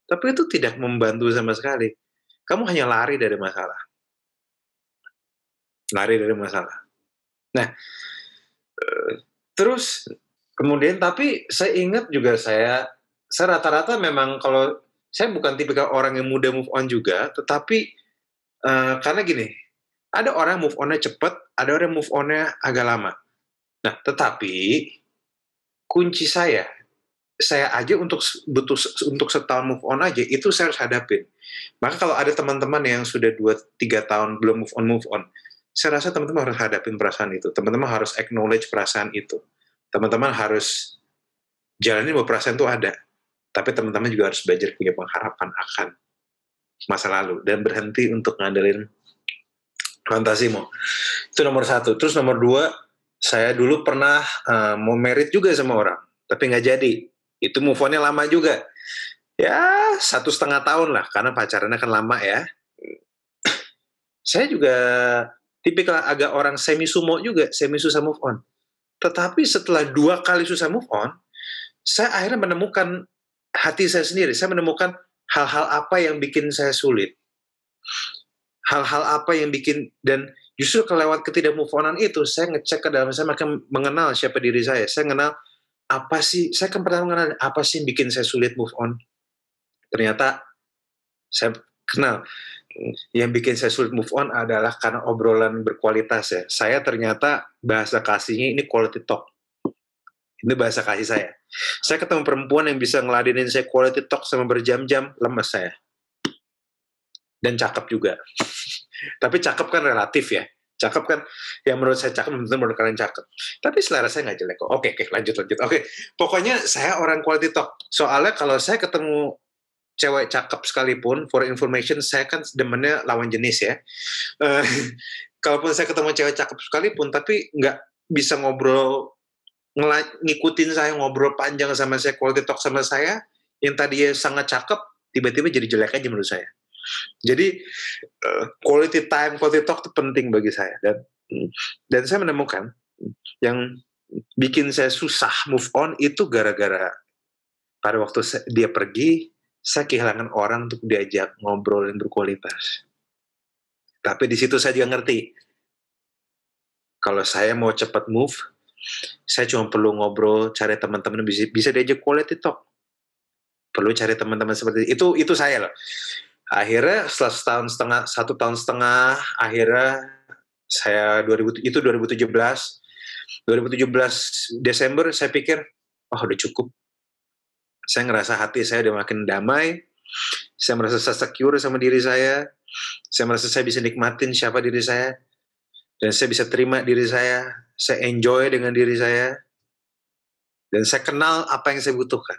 B: Tapi itu tidak membantu sama sekali. Kamu hanya lari dari masalah. Nah, terus kemudian tapi saya ingat juga saya rata-rata memang kalau saya bukan tipikal orang yang mudah move on juga, tetapi karena gini, ada orang move on-nya cepat, ada orang move on-nya agak lama. Nah, tetapi kunci saya aja untuk setahun move on aja, itu saya harus hadapin. Maka kalau ada teman-teman yang sudah 2-3 tahun belum move on, saya rasa teman-teman harus hadapin perasaan itu. Teman-teman harus acknowledge perasaan itu. Teman-teman harus jalanin bahwa perasaan itu ada. Tapi teman-teman juga harus belajar punya pengharapan akan masa lalu. Dan berhenti untuk ngandelin fantasimu. Itu nomor 1. Terus nomor 2, saya dulu pernah mau married juga sama orang. Tapi nggak jadi. Itu move on-nya lama juga. Ya, 1,5 tahun lah. Karena pacarannya kan lama ya. Saya juga tipikal agak orang semi-sumo juga. Semi-susah move on. Tetapi setelah 2 kali susah move on, saya akhirnya menemukan hati saya sendiri. Saya menemukan hal-hal apa yang bikin saya sulit. Hal-hal apa yang bikin, dan justru kelewat ketidak move on-an itu, saya ngecek ke dalam saya, makin mengenal siapa diri saya. Saya kenal apa sih, saya kan pernah mengenal apa sih yang bikin saya sulit move on. Ternyata saya kenal yang bikin saya sulit move on adalah karena obrolan berkualitas ya. Saya ternyata bahasa kasihnya ini quality talk. Ini bahasa kasih saya. Saya ketemu perempuan yang bisa ngeladenin saya quality talk sama berjam-jam, lemes saya. Dan cakep juga. Tapi cakep kan relatif ya. Cakep kan, yang menurut saya cakep, menurut kalian cakep. Tapi selera saya nggak jelek kok. Oke, lanjut. Oke, pokoknya saya orang quality talk. Soalnya kalau saya ketemu cewek cakep sekalipun, for information, saya kan demennya lawan jenis ya. Kalaupun saya ketemu cewek cakep sekalipun, tapi nggak bisa ngobrol, ngikutin saya, ngobrol panjang sama saya, quality talk sama saya, yang tadinya sangat cakep, tiba-tiba jadi jelek aja menurut saya. Jadi, quality time, quality talk itu penting bagi saya. Dan saya menemukan, yang bikin saya susah move on itu gara-gara pada waktu dia pergi, saya kehilangan orang untuk diajak ngobrol yang berkualitas. Tapi di situ saya juga ngerti, kalau saya mau cepat move, saya cuma perlu ngobrol, cari teman-teman bisa diajak quality talk. Perlu cari teman-teman seperti itu saya loh. Akhirnya setelah 1 tahun setengah, akhirnya saya 2017 Desember saya pikir, udah cukup. Saya ngerasa hati saya udah makin damai, saya merasa secure sama diri saya merasa saya bisa nikmatin siapa diri saya, dan saya bisa terima diri saya enjoy dengan diri saya, dan saya kenal apa yang saya butuhkan.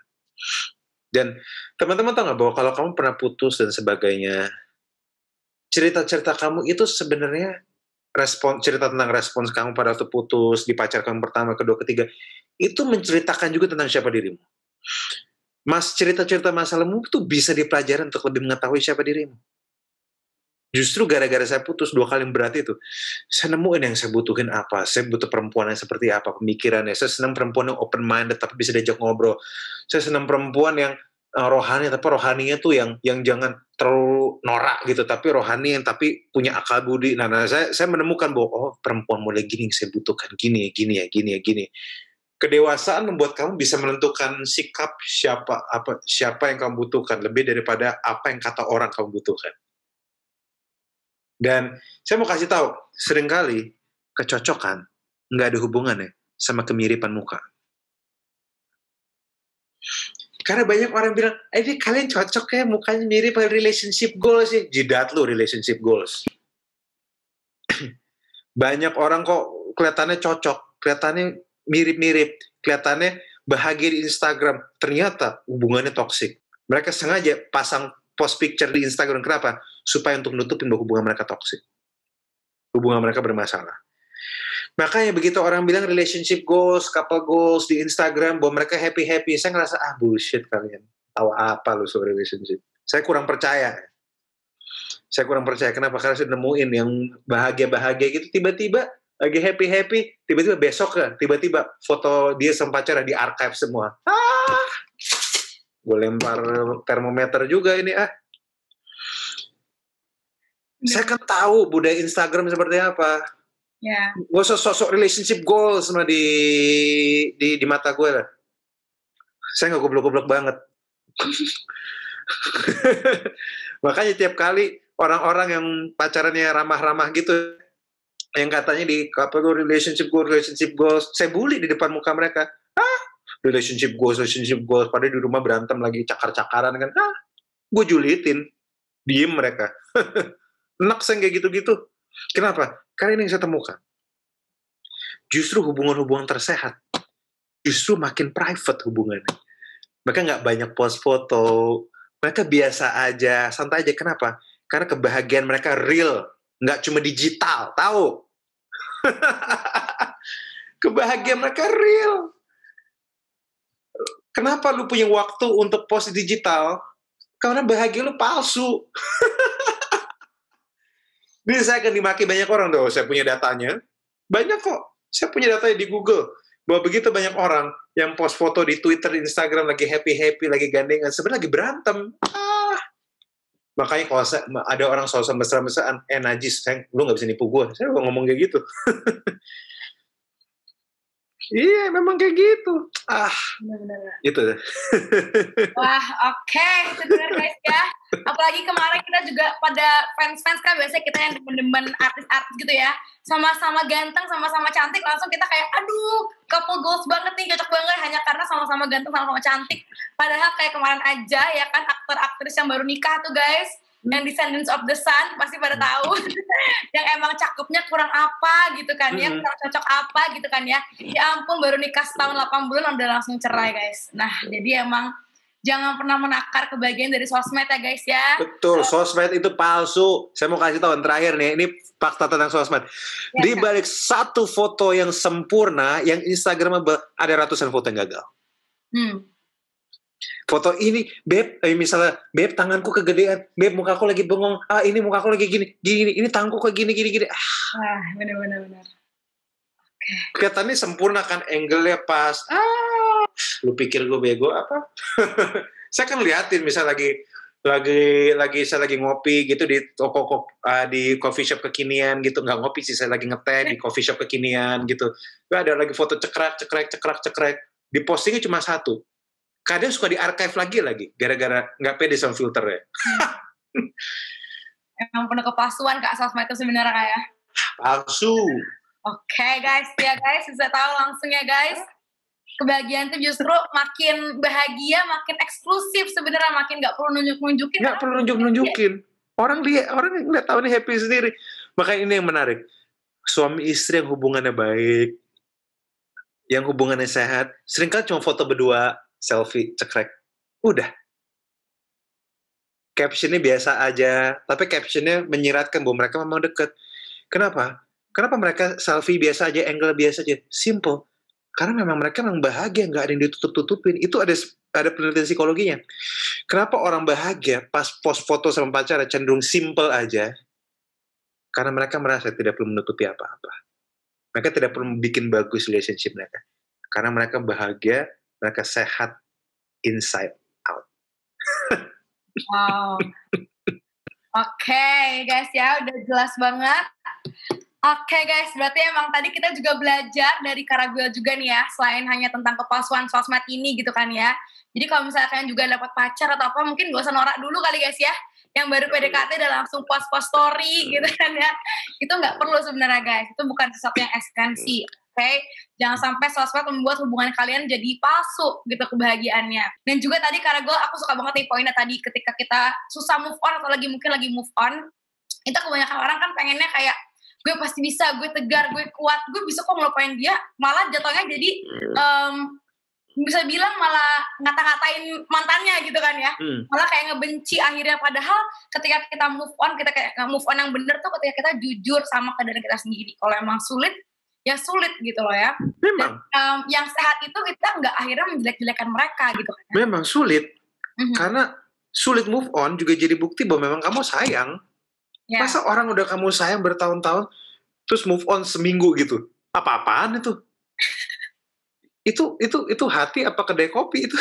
B: Dan teman-teman tahu nggak bahwa kalau kamu pernah putus dan sebagainya, cerita-cerita kamu itu sebenarnya cerita tentang respons kamu pada waktu putus, di pacar kamu pertama, kedua, ketiga, itu menceritakan juga tentang siapa dirimu. Cerita-cerita masalahmu itu bisa dipelajari untuk lebih mengetahui siapa dirimu. Justru gara-gara saya putus 2 kali yang berat itu, saya nemuin yang saya butuhin apa, saya butuh perempuan yang seperti apa, pemikirannya. Saya senang perempuan yang open-minded tapi bisa diajak ngobrol. Saya senang perempuan yang rohani, tapi rohaninya tuh yang jangan terlalu norak gitu, tapi rohani yang tapi punya akal budi. Nah saya menemukan bahwa perempuan mulai gini yang saya butuhkan, gini. Kedewasaan membuat kamu bisa menentukan sikap siapa yang kamu butuhkan lebih daripada apa yang kata orang kamu butuhkan. Dan saya mau kasih tahu, seringkali kecocokan nggak ada hubungannya sama kemiripan muka. Karena banyak orang bilang, ini kalian cocok ya, mukanya mirip relationship goals sih. Jidat lu relationship goals. Banyak orang kok kelihatannya cocok, kelihatannya mirip-mirip, kelihatannya bahagia di Instagram, ternyata hubungannya toksik. Mereka sengaja pasang post picture di Instagram, kenapa? Supaya untuk nutupin bahwa hubungan mereka toksik. Hubungan mereka bermasalah. Makanya begitu orang bilang relationship goals, couple goals di Instagram, bahwa mereka happy-happy, saya ngerasa, bullshit kalian. Tahu apa lu soal relationship? Saya kurang percaya. Kenapa? Karena saya nemuin yang bahagia-bahagia gitu, tiba-tiba lagi happy-happy, tiba-tiba besok tiba-tiba foto dia sama pacarnya di archive semua. Gue lempar termometer juga ini Saya kan tahu budaya Instagram seperti apa.
A: Ya.
B: Gue sosok relationship goals sama di mata gue lah. Saya nggak goblok-goblok banget. Makanya tiap kali orang-orang yang pacarannya ramah-ramah gitu, yang katanya di relationship goals, saya bully di depan muka mereka. Relationship goals, padahal di rumah berantem lagi cakar-cakaran kan. Gue julitin, diem mereka. Enak saya kayak gitu-gitu. Kenapa? Karena ini yang saya temukan. Justru hubungan-hubungan tersehat, justru makin private hubungannya. Mereka nggak banyak post foto, mereka biasa aja, santai aja. Kenapa? Karena kebahagiaan mereka real, nggak cuma digital, tahu? Kebahagiaan mereka real. Kenapa lu punya waktu untuk post digital? Karena bahagia lu palsu. Ini saya akan dimaki banyak orang tuh. Saya punya datanya. Banyak kok. Saya punya datanya di Google. Bahwa begitu banyak orang yang post foto di Twitter, di Instagram, lagi happy-happy, lagi gandengan. Sebenarnya lagi berantem. Makanya kalau ada orang sosok mesra-mesraan, najis, lu gak bisa nipu gue. Saya ngomong kayak gitu. Iya, memang kayak gitu.
A: Benar-benar.
B: Gitu deh.
A: Wah, oke. Itu benar guys ya. Apalagi kemarin kita juga pada fans-fans kan, biasanya kita yang demen-demen artis-artis gitu ya. Sama-sama ganteng, sama-sama cantik, langsung kita kayak, aduh, couple goals banget nih, cocok banget. Hanya karena sama-sama ganteng, sama-sama cantik. Padahal kayak kemarin aja ya kan, aktor-aktris yang baru nikah tuh guys, yang Descendants of the Sun pasti pada tahu yang emang cakepnya kurang apa gitu kan ya, kurang cocok apa gitu kan ya ampun, baru nikah setahun 8 bulan udah langsung cerai guys. Nah jadi emang jangan pernah menakar kebahagiaan dari sosmed ya guys ya.
B: Betul, sosmed itu palsu. Saya mau kasih tahu yang terakhir nih, ini fakta tentang sosmed. Ya, di balik satu foto yang sempurna, yang Instagramable, ada ratusan foto yang gagal. Foto ini, beb, misalnya, beb tanganku kegedean, beb mukaku lagi bengong, ini mukaku lagi gini, ini tanganku kayak gini.
A: Benar.
B: Kelihatannya sempurna kan, angle-nya pas. Lu pikir gue bego apa? Saya kan liatin, misalnya saya lagi ngopi gitu di toko di coffee shop kekinian gitu, nggak ngopi sih, saya lagi ngeteh di coffee shop kekinian gitu. Ada lagi foto cekrek, di postingnya cuma satu. Kadang suka di archive lagi, gara-gara nggak pede sama filternya.
A: Emang penuh kepalsuan Kak sosmed itu sebenarnya kayak.
B: Palsu.
A: Oke guys, bisa tahu langsung ya guys. Kebahagiaan itu justru makin bahagia, makin eksklusif sebenarnya, makin nggak perlu nunjukin.
B: Nggak perlu nunjukin. Orang nggak tahu nih happy sendiri. Makanya ini yang menarik. Suami istri yang hubungannya baik, yang hubungannya sehat, seringkali cuma foto berdua, selfie, cekrek. Udah. Captionnya biasa aja, tapi captionnya menyiratkan bahwa mereka memang dekat. Kenapa? Kenapa mereka selfie biasa aja, angle biasa aja? Simple. Karena memang mereka memang bahagia, nggak ada yang ditutup-tutupin. Itu ada penelitian psikologinya. Kenapa orang bahagia pas post foto sama pacarnya cenderung simple aja? Karena mereka merasa tidak perlu menutupi apa-apa. Mereka tidak perlu bikin bagus relationship mereka. Karena mereka bahagia, mereka sehat inside out.
A: Wow. Oke, guys ya, udah jelas banget. Oke guys, berarti emang tadi kita juga belajar dari Kak Raguel juga nih ya, selain hanya tentang kepalsuan sosmed ini gitu kan ya. Jadi kalau misalnya kalian juga dapat pacar atau apa, mungkin gak usah norak dulu kali guys ya. Yang baru PDKT udah langsung post-post story gitu kan ya. Itu gak perlu sebenarnya guys, itu bukan sesuatu yang esensi. Oke, jangan sampai sosmed membuat hubungan kalian jadi palsu gitu kebahagiaannya. Dan juga tadi Kak Raguel, aku suka banget nih poinnya tadi, ketika kita susah move on atau mungkin lagi move on, itu kebanyakan orang kan pengennya kayak, gue pasti bisa, gue tegar, gue kuat, gue bisa kok ngelupain dia, malah jatuhnya jadi bisa bilang malah ngata-ngatain mantannya gitu kan ya, malah kayak ngebenci akhirnya. Padahal ketika kita move on, kita kayak move on yang bener tuh ketika kita jujur sama keadaan kita sendiri. Kalau emang sulit, ya sulit gitu loh ya.
B: Memang.
A: Dan, yang sehat itu kita nggak akhirnya menjelek-jelekan mereka gitu kan.
B: Memang sulit, karena sulit move on juga jadi bukti bahwa memang kamu sayang. Ya. Masa orang udah kamu sayang bertahun-tahun, terus move on seminggu gitu? Apa-apaan itu? itu hati apa kedai kopi itu?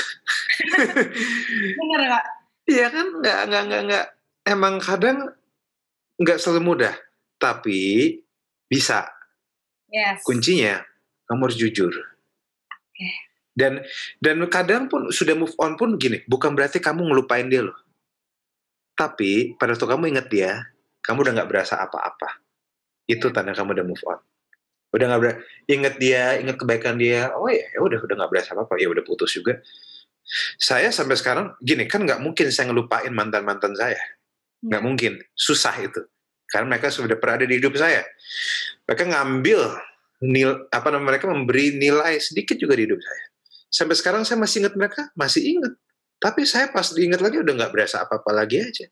A: Bener gak?
B: Iya kan, nggak. Emang kadang nggak selalu mudah, tapi bisa.
A: Yes.
B: Kuncinya kamu harus jujur.
A: Okay.
B: Dan kadang pun sudah move on pun gini, bukan berarti kamu ngelupain dia loh. Tapi pada waktu kamu ingat dia, kamu udah nggak berasa apa-apa. Itu tanda kamu udah move on. Udah nggak ingat dia, ingat kebaikan dia. Oh ya udah nggak berasa apa-apa. Ya udah putus juga. Saya sampai sekarang gini kan, nggak mungkin saya ngelupain mantan saya. Nggak mungkin, susah itu. Karena mereka sudah pernah ada di hidup saya. Mereka ngambil mereka memberi nilai sedikit juga di hidup saya. Sampai sekarang saya masih ingat mereka, masih ingat. Tapi saya pas diingat lagi udah nggak berasa apa-apa lagi aja.